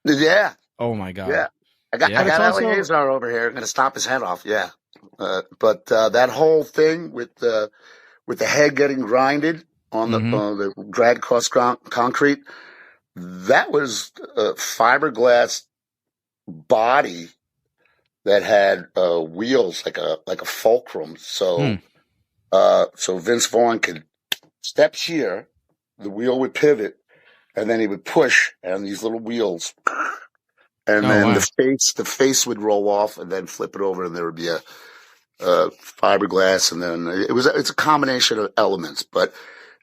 Yeah. Oh my God. Yeah. I got Eleazar over here. I'm going to stomp his head off. Yeah. But that whole thing with the head getting grinded on the drag across concrete, that was a fiberglass body that had wheels like a fulcrum. So Vince Vaughn could step here, the wheel would pivot, and then he would push on these little wheels, and the face would roll off, and then flip it over, and there would be a fiberglass, and then it's a combination of elements. But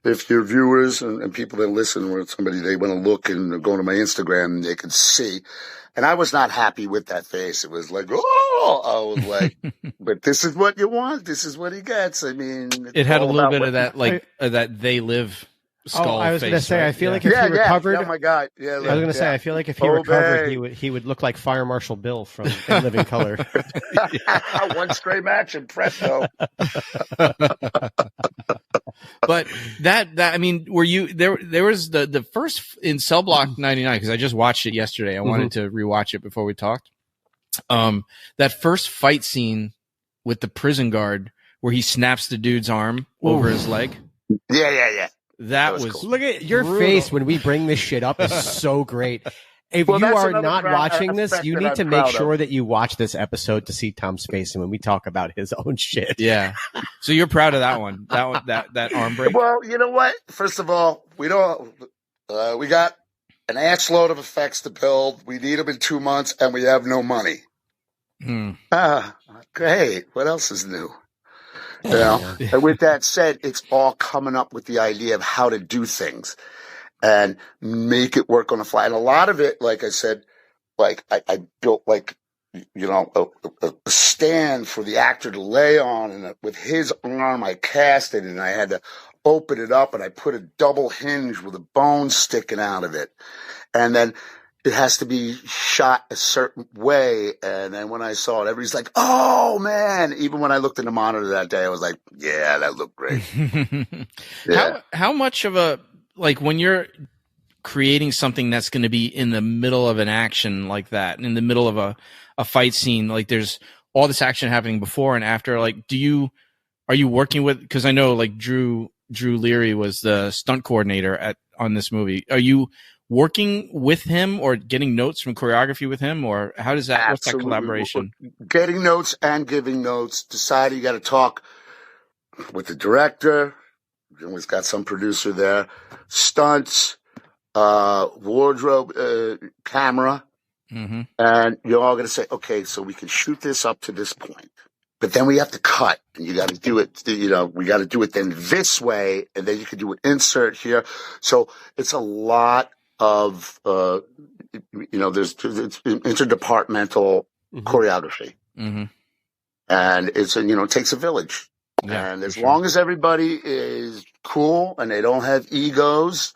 if your viewers and people that listen or somebody, they want to look and go to my Instagram, they can see. And I was not happy with that face. It was like, oh, I was like, but this is what you want. This is what he gets. I mean, it had a little bit of that, like that They Live skull. I was going to say, right? I feel like if he recovered, oh my God, I was going to say, I feel like if he recovered, he would look like Fire Marshal Bill from In Living Color. One stray match and presto. But that I mean, were you there? There was the first in Cell Block 99, because I just watched it yesterday. I wanted to rewatch it before we talked. That first fight scene with the prison guard where he snaps the dude's arm over his leg. Yeah. That was cool. Look at your face when we bring this shit up is so great. If you are not watching this, you need to make sure that you watch this episode to see Tom's face and when we talk about his own shit. Yeah. So you're proud of that one, that arm break? Well, you know what? First of all, we got an ass load of effects to build. We need them in 2 months and we have no money. Great. What else is new? You know? And with that said, it's all coming up with the idea of how to do things and make it work on the fly. And a lot of it, like I said, like I built like, you know, a stand for the actor to lay on, and with his arm, I cast it and I had to open it up and I put a double hinge with a bone sticking out of it. And then it has to be shot a certain way. And then when I saw it, everybody's like, oh man. Even when I looked in the monitor that day, I was like, yeah, that looked great. Yeah. How much of a, like when you're creating something that's going to be in the middle of an action like that, in the middle of a fight scene, like there's all this action happening before and after, like, are you working with, because I know like Drew Leary was the stunt coordinator on this movie. Are you working with him or getting notes from choreography with him, or how does that, what's that collaboration? Getting notes and giving notes. Decide you got to talk with the director. We always got some producer there. Stunts, wardrobe, camera. Mm-hmm. And you're all going to say, okay, so we can shoot this up to this point, but then we have to cut, and you got to do it, you know, we got to do it then this way, and then you can do an insert here. So it's a lot of, you know, it's interdepartmental choreography. Mm-hmm. And it's, you know, it takes a village. Yeah, and as long as everybody is cool and they don't have egos,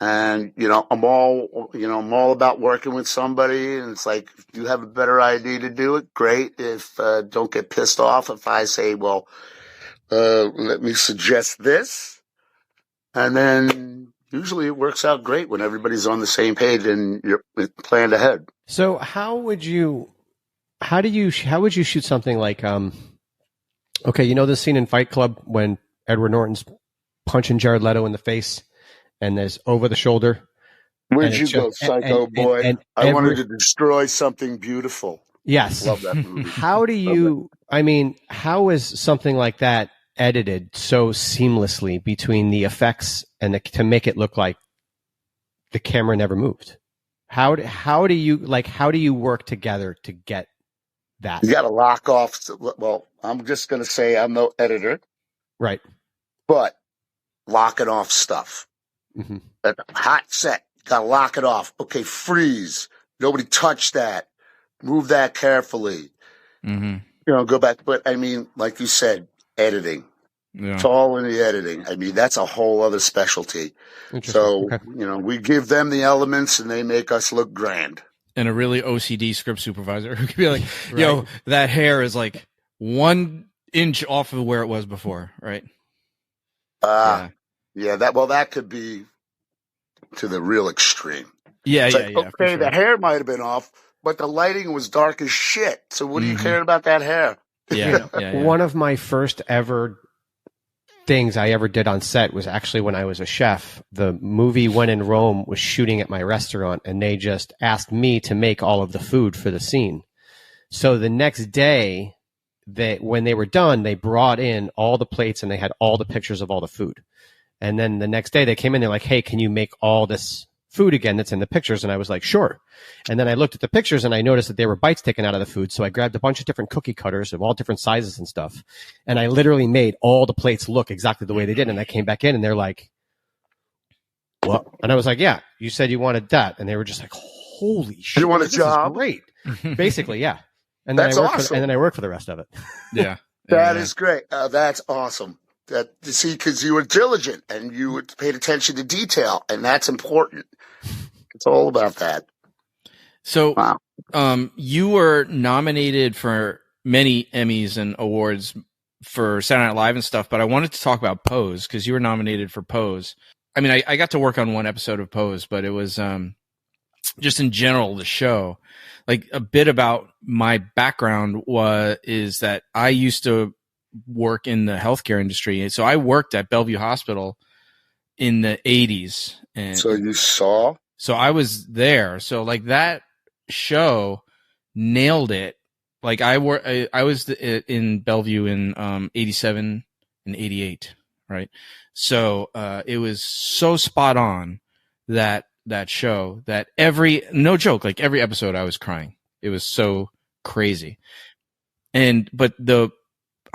and, you know, I'm all about working with somebody, and it's like, if you have a better idea to do it, great. If, don't get pissed off if I say, well, let me suggest this. And then usually it works out great when everybody's on the same page and you're planned ahead. So how would you shoot something like, okay, you know the scene in Fight Club when Edward Norton's punching Jared Leto in the face and there's over the shoulder? Where'd you go, psycho boy? I wanted to destroy something beautiful. Yes. Love that movie. How is something like that edited so seamlessly between the effects and to make it look like the camera never moved? How do you work together to get that? You got to lock off. Well, I'm just going to say I'm no editor. Right. But locking off stuff. Mm-hmm. A hot set. Got to lock it off. Okay, freeze. Nobody touch that. Move that carefully. Mm-hmm. You know, go back. But I mean, like you said, editing. Yeah. It's all in the editing. I mean, that's a whole other specialty. So, you know, we give them the elements and they make us look grand. And a really OCD script supervisor who could be like, yo, that hair is like 1 inch off of where it was before, right? Yeah, that could be to the real extreme. Yeah, it's yeah. Okay, the hair might have been off, but the lighting was dark as shit. So what do you care about that hair? Yeah. One of my first ever things I ever did on set was actually when I was a chef. The movie When in Rome was shooting at my restaurant, and they just asked me to make all of the food for the scene. So the next day, when they were done, they brought in all the plates and they had all the pictures of all the food. And then the next day they came in, they're like, hey, can you make all this food again that's in the pictures? And I was like, sure. And then I looked at the pictures and I noticed that there were bites taken out of the food. So I grabbed a bunch of different cookie cutters of all different sizes and stuff. And I literally made all the plates look exactly the way they did. And I came back in and they're like, well, and I was like, yeah, you said you wanted that. And they were just like, holy shit. You want a this job? Is great. Basically, yeah. And then That's awesome. And then I worked for the rest of it. Yeah. That is great. That's awesome. That you see, because you were diligent and you paid attention to detail, and that's important. It's all about that. So, wow. You were nominated for many Emmys and awards for Saturday Night Live and stuff, but I wanted to talk about Pose because you were nominated for Pose. I mean, I got to work on one episode of Pose, but it was just in general the show. Like a bit about my background is that I used to work in the healthcare industry, so I worked at Bellevue Hospital in the 80s. And so you saw? So I was there. So like that show nailed it. Like I was in Bellevue in 87 and 88, right? So it was so spot on that show that no joke, like every episode I was crying. It was so crazy. But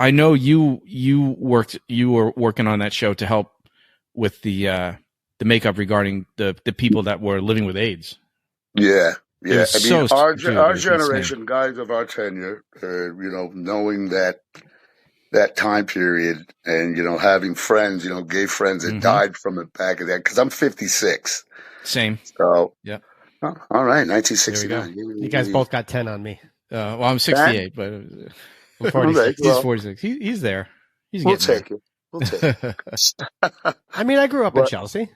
I know you were working on that show to help with the makeup regarding the people that were living with AIDS. Yeah. Yeah, I mean, our generation, insane. Guys of our tenure, knowing that time period and, having friends, gay friends that died from it back in that, because I'm 56. Same. So, yeah. Oh, all right, 1969. You guys both got 10 on me. Well, I'm 68, but I'm 46. He's 46. He's there. We'll take it. We'll take it. I mean, I grew up in Chelsea.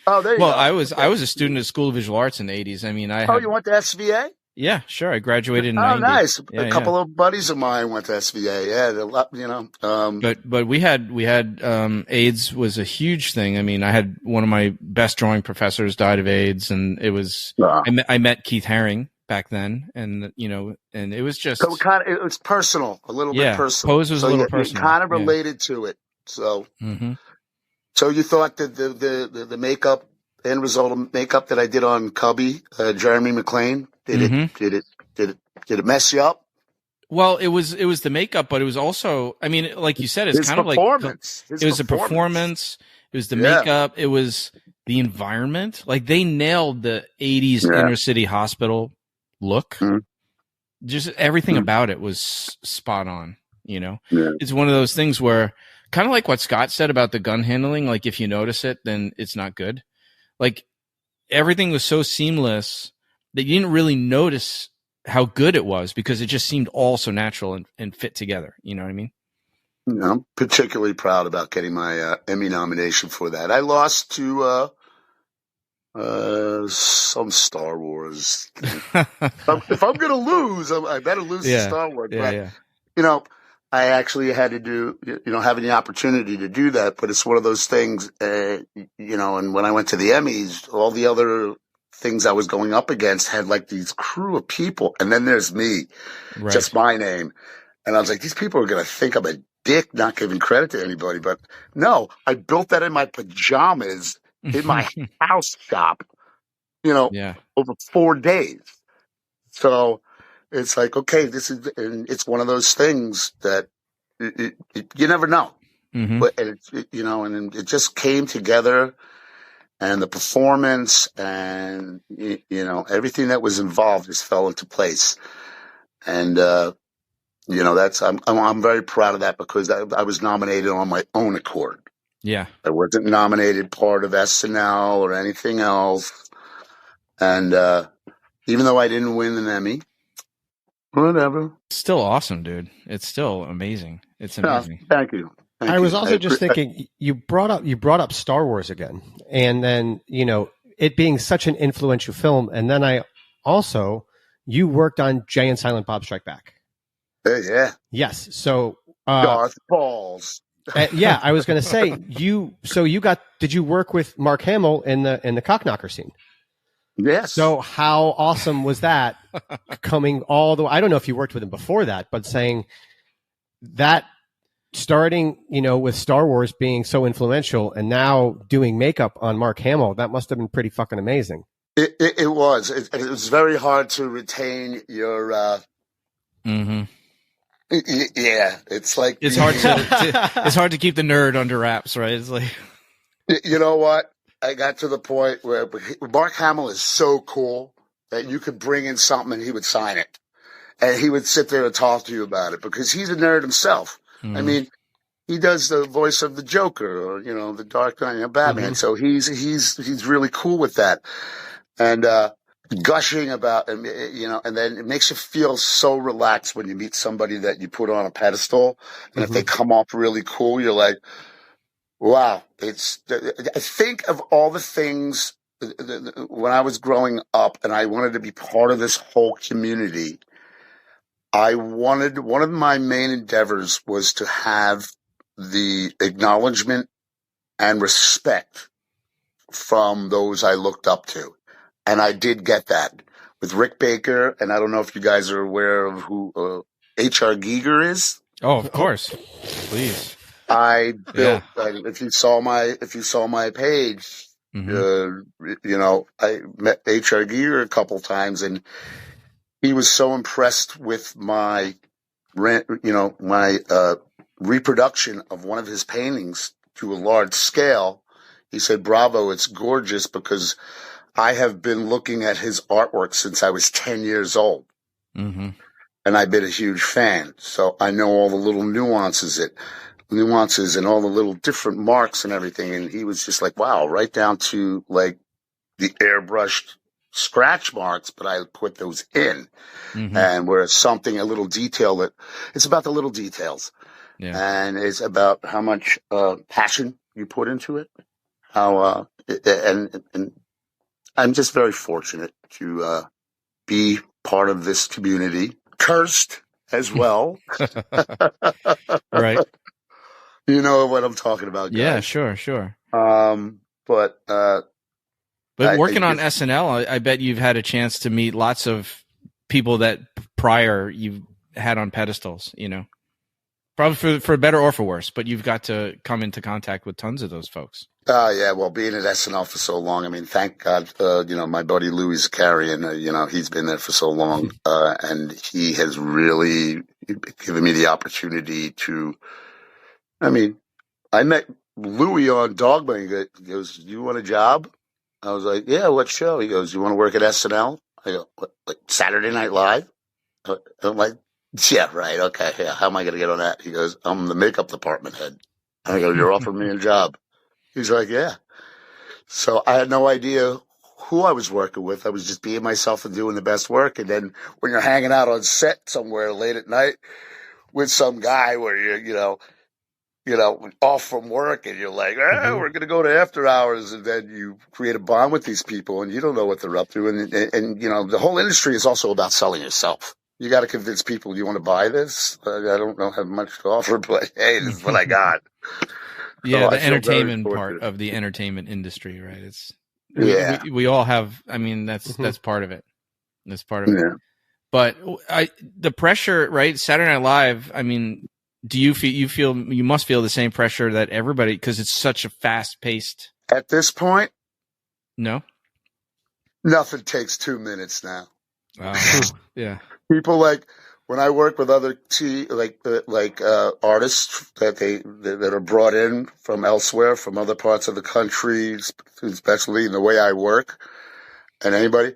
Oh, there you go. Well, I was a student at School of Visual Arts in the 80s. I mean, you went to SVA? Yeah, sure. I graduated in 90. Nice. Yeah, a couple of buddies of mine went to SVA. Yeah, But we had AIDS was a huge thing. I mean, I had one of my best drawing professors died of AIDS, and it was I met Keith Haring back then, and and it was just so it was personal, a little bit personal. Pose was a little personal. Kind of related to it. So, so you thought that the makeup, end result of makeup that I did on Cubby, Jeremy McLean, did it mess you up? Well, it was the makeup, but it was also, I mean, like you said, it's kind of like it was a performance. It was the makeup. It was the environment. Like they nailed the 80s inner city hospital look. Just everything about it was spot on. It's one of those things where kind of like what Scott said about the gun handling. Like if you notice it, then it's not good. Like everything was so seamless that you didn't really notice how good it was because it just seemed all so natural and fit together. You know what I mean? I'm particularly proud about getting my Emmy nomination for that. I lost to some Star Wars. If I'm going to lose, I better lose to Star Wars. But, I actually had to do, having the opportunity to do that, but it's one of those things, and when I went to the Emmys, all the other things I was going up against had like these crew of people, and then there's me, just my name. And I was like, these people are going to think I'm a dick not giving credit to anybody, but no, I built that in my pajamas in my house shop, over 4 days. So it's like, okay, and it's one of those things that you never know, but and it just came together, and the performance and everything that was involved just fell into place, and I'm very proud of that because I was nominated on my own accord. Yeah, I wasn't nominated part of SNL or anything else, and even though I didn't win an Emmy. Whatever. It's still awesome, dude. It's still amazing. It's amazing. Thank you. I was also just thinking, you brought up Star Wars again, and then it being such an influential film, and then you worked on Jay and Silent Bob Strike Back. Yeah. Yes. So Darth Balls. I was going to say did you work with Mark Hamill in the Cockknocker scene? Yes. So how awesome was that coming all the way? I don't know if you worked with him before that, but saying that starting, with Star Wars being so influential and now doing makeup on Mark Hamill, that must have been pretty fucking amazing. It was. It was very hard to retain your, yeah, it's like, it's hard to keep the nerd under wraps, right? It's like, you know what? I got to the point where Mark Hamill is so cool that you could bring in something and he would sign it. And he would sit there and talk to you about it because he's a nerd himself. I mean, he does the voice of the Joker or, the Dark Knight, Batman. So he's really cool with that. And, gushing about, and then it makes you feel so relaxed when you meet somebody that you put on a pedestal. And if they come off really cool, you're like, wow. I think of all the things when I was growing up and I wanted to be part of this whole community. One of my main endeavors was to have the acknowledgement and respect from those I looked up to. And I did get that with Rick Baker. And I don't know if you guys are aware of who H.R. Giger is. Oh, of course. Please. I built, if you saw my page, I met H.R. Giger a couple times and he was so impressed with my reproduction of one of his paintings to a large scale. He said, "Bravo, it's gorgeous," because I have been looking at his artwork since I was 10 years old. And I've been a huge fan. So I know all the little nuances and all the little different marks and everything. And he was just like, wow, right down to like the airbrushed scratch marks, but I put those in. And where it's a little detail it's about the little details. Yeah. And it's about how much passion you put into it. How, and I'm just very fortunate to be part of this community. Cursed as well. Right. You know what I'm talking about, guys. Yeah, sure. But working on SNL, I bet you've had a chance to meet lots of people that prior you've had on pedestals, Probably for better or for worse, but you've got to come into contact with tons of those folks. Yeah, well, being at SNL for so long, I mean, thank God, my buddy Louis Zakarian, he's been there for so long, and he has really given me the opportunity to, I met Louis on Dogma. He goes, "You want a job?" I was like, "Yeah, what show?" He goes, "You want to work at SNL?" I go, "What, like Saturday Night Live?" I'm like, "Yeah, right. Okay. Yeah. How am I going to get on that?" He goes, "I'm the makeup department head." I go, "You're offering me a job?" He's like, "Yeah." So I had no idea who I was working with. I was just being myself and doing the best work. And then when you're hanging out on set somewhere late at night with some guy where you're, off from work and you're like, we're going to go to after hours. And then you create a bond with these people and you don't know what they're up to. And the whole industry is also about selling yourself. You got to convince people you want to buy this. I don't have much to offer, but hey, this is what I got. Yeah, the entertainment part of the entertainment industry, right? We all have. I mean, that's part of it. That's part of it. But the pressure, right? Saturday Night Live. I mean, do you feel you must feel the same pressure that everybody, because it's such a fast paced. At this point, no, nothing takes 2 minutes now. Yeah, people like. When I work with other artists that are brought in from elsewhere, from other parts of the country, especially in the way I work, and anybody,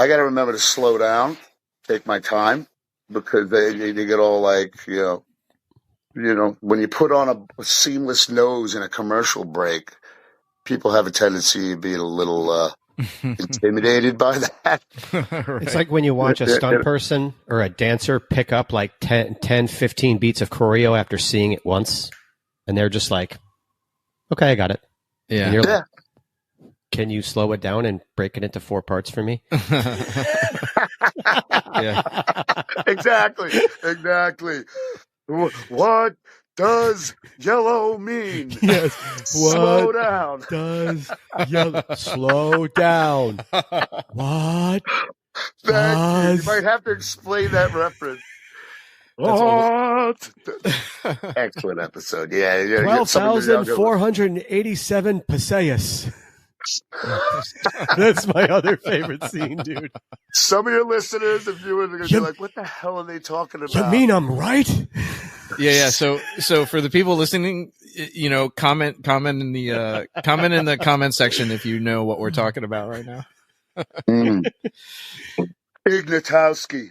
I got to remember to slow down, take my time, because they get all like, when you put on a seamless nose in a commercial break, people have a tendency of being a little intimidated by that. Right. It's like when you watch a stunt person or a dancer pick up like 10, 15 beats of choreo after seeing it once, and they're just like, "Okay, I got it." Yeah. And you're like, "Can you slow it down and break it into 4 parts for me?" Yeah. Exactly. What does yellow mean? Yes. Slow down. Does yellow slow down? What? You might have to explain that reference. What? Excellent episode. Yeah. 12,487 Passaius. That's my other favorite scene, dude. Some of your listeners and viewers are going to be like, "What the hell are they talking about?" You mean I'm right? Yeah. So for the people listening, comment in the comment section if you know what we're talking about right now. Ignatowski.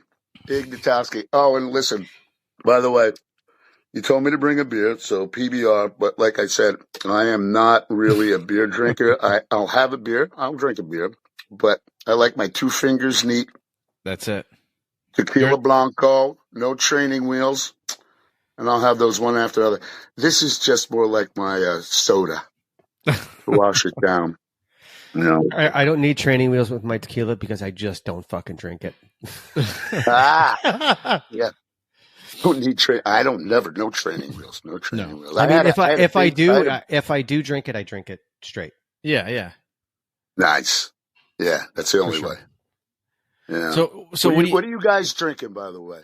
Oh, and listen, by the way, you told me to bring a beer, so PBR, but like I said, I am not really a beer drinker. I'll have a beer. I'll drink a beer, but I like my 2 fingers neat. That's it. Tequila Blanco, no training wheels, and I'll have those one after the other. This is just more like my soda to wash it down. No, I don't need training wheels with my tequila because I just don't fucking drink it. Yeah. Don't need no training wheels. No training wheels. I mean, if I do drink it, I drink it straight. Yeah. Nice. Yeah, that's the only way. Yeah. So what are you guys drinking, by the way?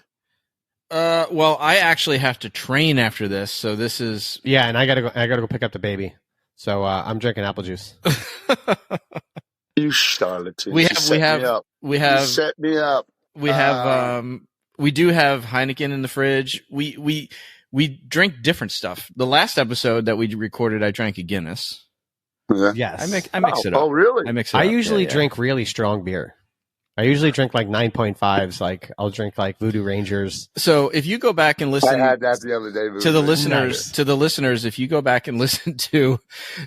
Well, I actually have to train after this, so this is and I gotta go pick up the baby. So I'm drinking apple juice. You charlatan! We have. You set me up. We do have Heineken in the fridge. We drink different stuff. The last episode that we recorded, I drank a Guinness. Yeah. Yes, I mix it up. Oh, really? I mix it up. I usually drink really strong beer. I usually drink like 9.5s. Like I'll drink like Voodoo Rangers. So if you go back and listen, I had that the other day. To the listeners, if you go back and listen to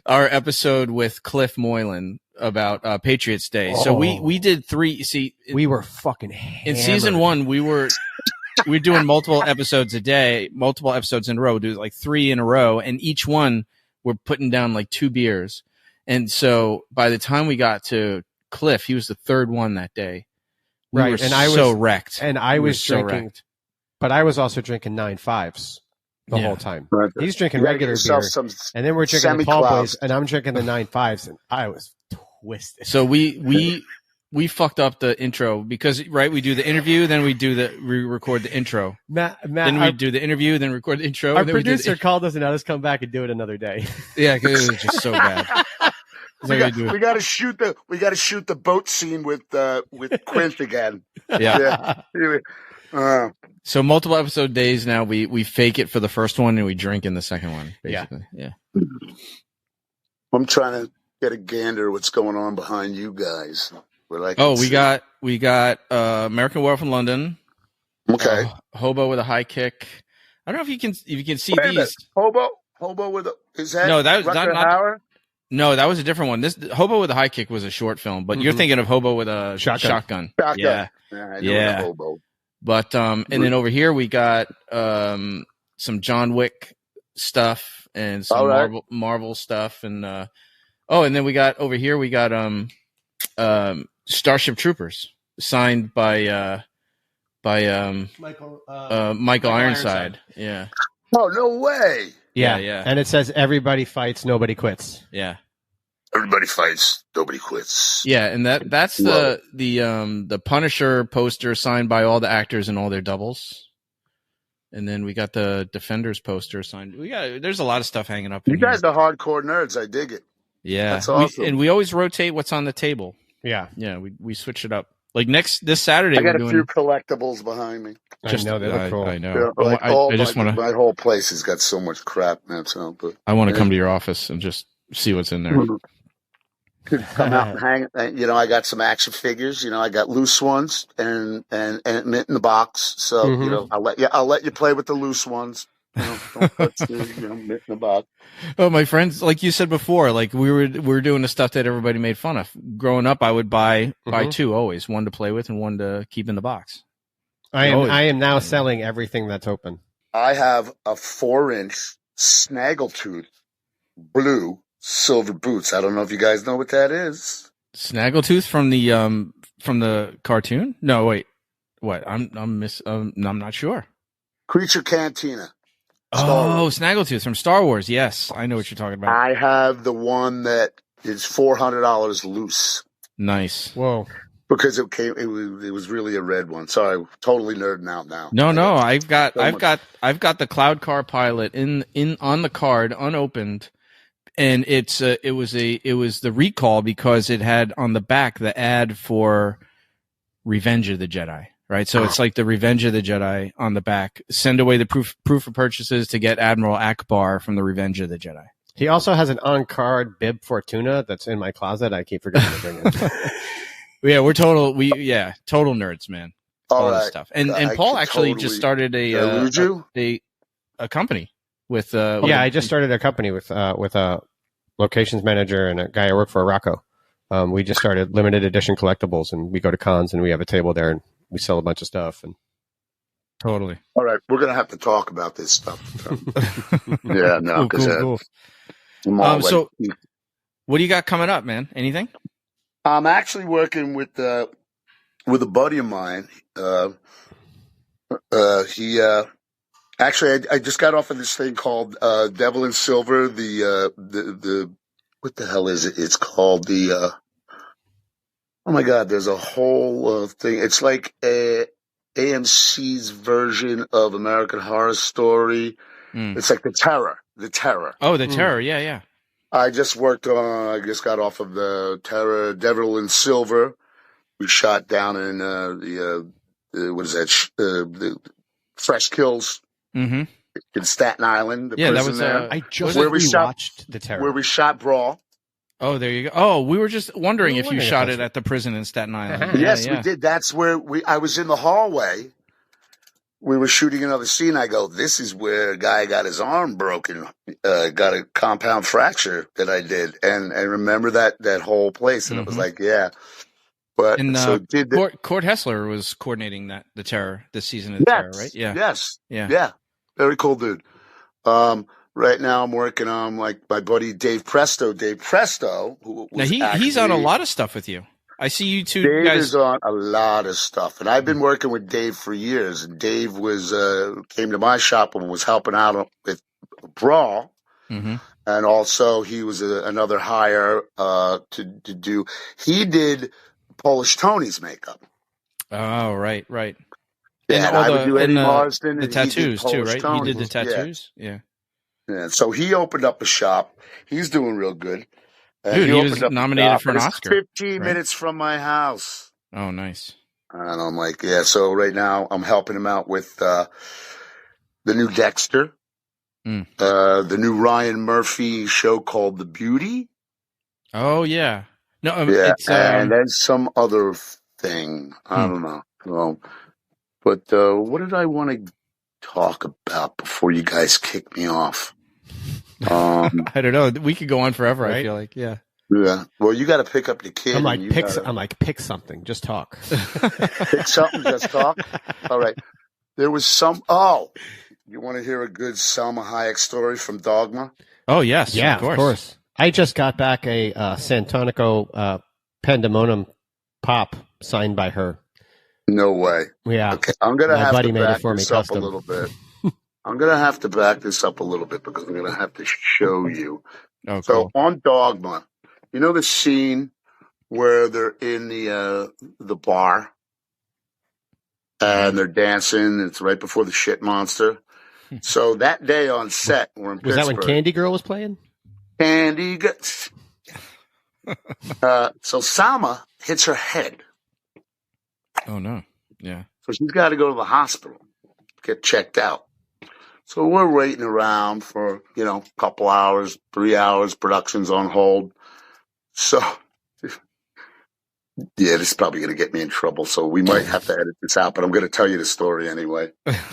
our episode with Cliff Moylan about Patriots Day. So we did 3. See, we were fucking hammered. In season 1. We're doing multiple episodes a day, multiple episodes in a row. Do like 3 in a row, and each one we're putting down like 2 beers. And so by the time we got to Cliff, he was the 3rd one that day. We were so wrecked. And I was drinking, but I was also drinking 9.5s the whole time. Right. He's drinking regular beer, and then we're drinking the tall boys, and I'm drinking the 9.5s, and I was twisted. So we fucked up the intro because we do the interview, then we record the intro. Matt, then we do the interview, then record the intro. Our producer called us and let us come back and do it another day. Yeah, because it was just so bad. We got to shoot the boat scene with Quint again. Yeah. So multiple episode days now. We fake it for the first one and we drink in the second one. Basically, yeah. I'm trying to get a gander what's going on behind you guys. We got American Werewolf in London. Okay. Hobo with a high kick. I don't know if you can see Wait these. Hobo with is that no, that was not Hauer? No, that was a different one. This Hobo with a High Kick was a short film, but you're thinking of Hobo with a shotgun. Yeah. I know Hobo. But and then over here we got some John Wick stuff and some Marvel stuff, and and then we got over here we got Starship Troopers signed by Michael Ironside. Yeah. Oh, no way. Yeah. And it says everybody fights, nobody quits. Yeah. Everybody fights, nobody quits. Yeah, and that's the Punisher poster signed by all the actors and all their doubles. And then we got the Defenders poster signed. There's a lot of stuff hanging up. You guys are hardcore nerds. I dig it. Yeah. That's awesome. We always rotate what's on the table. Yeah. Yeah, we switch it up. Like this Saturday, I got a few collectibles behind me. I know they look cool. I know. Yeah, I just want to. My whole place has got so much crap, man. I want to come to your office and just see what's in there. Come out and hang. I got some action figures. I got loose ones and mint in the box. So I'll let you play with the loose ones. Don't put mint in the box. Oh, my friends, like you said before, like we were doing the stuff that everybody made fun of. Growing up, I would buy 2 always, one to play with and one to keep in the box. I am now selling everything that's open. I have a 4-inch snaggletooth blue silver boots. I don't know if you guys know what that is. Snaggletooth from the cartoon? No, wait. What? I'm not sure. Creature Cantina. Snaggletooth from Star Wars. Yes, I know what you're talking about. I have the one that is $400 loose. Nice. Whoa. Because it was really a red one. Sorry, totally nerding out now. No, I've got the Cloud Car Pilot in on the card unopened, and it was the recall because it had on the back the ad for Revenge of the Jedi. right? So it's like the Revenge of the Jedi on the back. Send away the proof of purchases to get Admiral Akbar from the Revenge of the Jedi. He also has an on-card Bib Fortuna that's in my closet. I keep forgetting to bring it. Yeah, we're total nerds, man. All that stuff. And Paul actually just started a company with I just started a company with a locations manager and a guy I work for, Rocco. We just started limited edition collectibles, and we go to cons and we have a table there and we sell a bunch of stuff. And totally. All right, we're gonna have to talk about this stuff. Yeah, no, because cool. So, what do you got coming up, man? Anything? I'm actually working with a buddy of mine. He actually, I just got off of this thing called Devil in Silver. The what the hell is it? It's called the. Oh my God! There's a whole thing. It's like AMC's version of American Horror Story. It's like The Terror. Oh, The Terror. Yeah. I just got off of the Terror, Devil in Silver. We shot down in what is that? The Fresh Kills in Staten Island. That was. I just rewatched The Terror, where we shot Brawl. Oh, there you go. Oh, we were just wondering if you shot it at the prison in Staten Island. Yes, we did. That's where I was in the hallway. We were shooting another scene. I go, this is where a guy got his arm broken, got a compound fracture that I did. And I remember that whole place. And it was like, yeah. But Court Hessler was coordinating the Terror, this season of the Terror, right? Yeah. Yes. Yeah. Very cool dude. Right now I'm working on like my buddy Dave Presto. Who was he's on a lot of stuff with you. I see you two Dave guys is on a lot of stuff, and I've been working with Dave for years. And Dave came to my shop and was helping out with Brawl, and also he was another hire to do. He did Polish Tony's makeup. Oh, right. Yeah, and I would do Eddie Marsden. The tattoos too, right? Tony's. He did the tattoos. Yeah. So he opened up a shop. He's doing real good. Dude, he was nominated for an Oscar. 15 minutes from my house. Oh, nice. And I'm like, yeah. So right now I'm helping him out with the new Dexter, the new Ryan Murphy show called The Beauty. Oh, yeah. No, it's, and then some other thing. I don't know. But what did I want to talk about before you guys kick me off? I don't know. We could go on forever. Right? I feel like, yeah. Well, you got to pick up the kid. I'm like, pick something. Just talk. Pick something. Just talk. All right. There was some. Oh, you want to hear a good Salma Hayek story from Dogma? Oh yes, yeah, of course. I just got back a Santonico Pandemonium pop signed by her. No way. Yeah. Okay, I'm gonna have to back this up a little bit. I'm going to have to back this up a little bit because I'm going to have to show you. Oh, so on Dogma, you know the scene where they're in the bar and they're dancing? It's right before the shit monster. So that day on set, we're in Pittsburgh. Was that when Candy Girl was playing? Candy Girl. So Salma hits her head. Oh, no. Yeah. So she's got to go to the hospital, get checked out. So we're waiting around for, a couple hours, 3 hours, production's on hold. So, yeah, this is probably going to get me in trouble. So we might have to edit this out, but I'm going to tell you the story anyway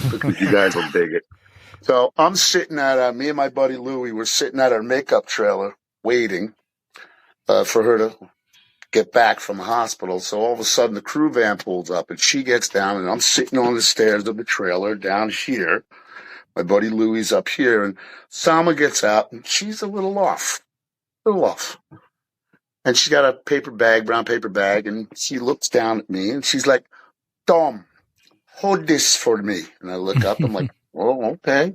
because you guys will dig it. So I'm sitting at, me and my buddy Louie, we're sitting at our makeup trailer waiting for her to get back from the hospital. So all of a sudden the crew van pulls up and she gets down and I'm sitting on the stairs of the trailer down here. My buddy Louie's up here, and Salma gets out, and she's a little off. And she's got a brown paper bag, and she looks down at me, and she's like, Tom, hold this for me. And I look up, I'm like, oh, okay.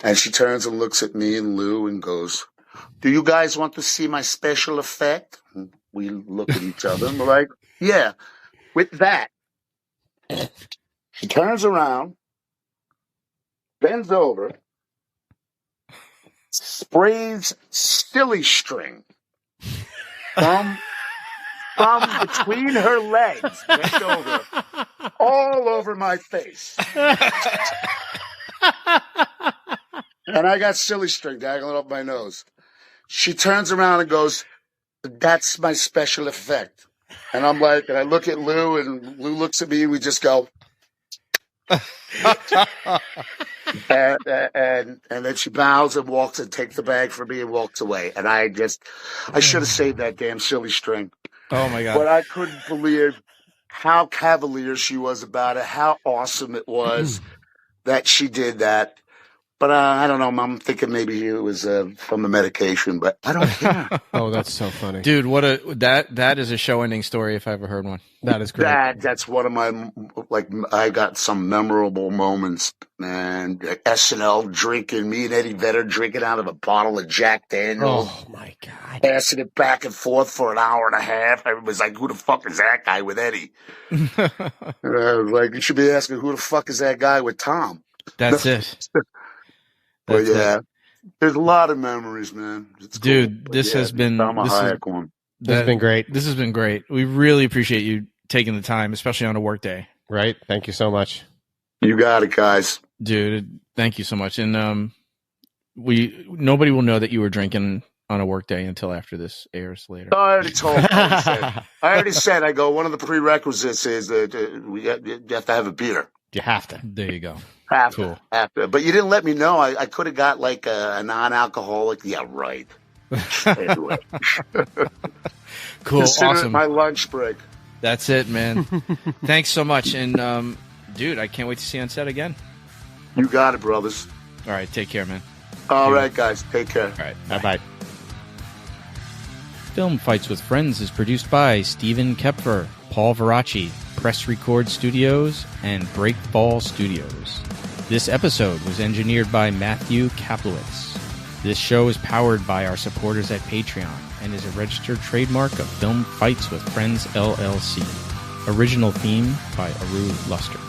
And she turns and looks at me and Lou and goes, do you guys want to see my special effect? And we look at each other, and we're like, yeah, with that. She turns around, bends over, sprays silly string from from between her legs, bent over, all over my face. And I got silly string dangling up my nose. She turns around and goes, "That's my special effect." And I'm like, and I look at Lou, and Lou looks at me, and we just go. and then she bows and walks and takes the bag from me and walks away. And I should have saved that damn silly string. Oh my God. But I couldn't believe how cavalier she was about it, how awesome it was that she did that. But I don't know. I'm thinking maybe it was from the medication, but I don't care. Oh, that's so funny, dude! That is a show-ending story if I ever heard one. That is great. That's one of my I got some memorable moments, man. SNL drinking, me and Eddie Vedder drinking out of a bottle of Jack Daniels. Oh my God! Passing it back and forth for an hour and a half. Everybody's like, "Who the fuck is that guy with Eddie?" I was like, you should be asking, "Who the fuck is that guy with Tom?" That's it. But yeah, there's a lot of memories, man. It's dude, cool. This has been Salma Hayek one. This has been great. This has been great. We really appreciate you taking the time, especially on a work day. Right. Thank you so much. You got it, guys. Dude, thank you so much. And nobody will know that you were drinking on a work day until after this airs later. I already told. I already said. I go. One of the prerequisites is that you have to have a beer. You have to. There you go. Cool. But you didn't let me know. I could have got like a non-alcoholic. Yeah, right. Anyway. Cool. Consider awesome. It my lunch break. That's it, man. Thanks so much. And, dude, I can't wait to see you on set again. You got it, brothers. All right. Take care, man. All right, guys. Take care. All right. Bye-bye. Film Fights with Friends is produced by Stephen Koepfer, Paul Varacchi, Press Record Studios, and Breakball Studios. This episode was engineered by Matthew Kaplowitz. This show is powered by our supporters at Patreon and is a registered trademark of Film Fights with Friends, LLC. Original theme by Aru Luster.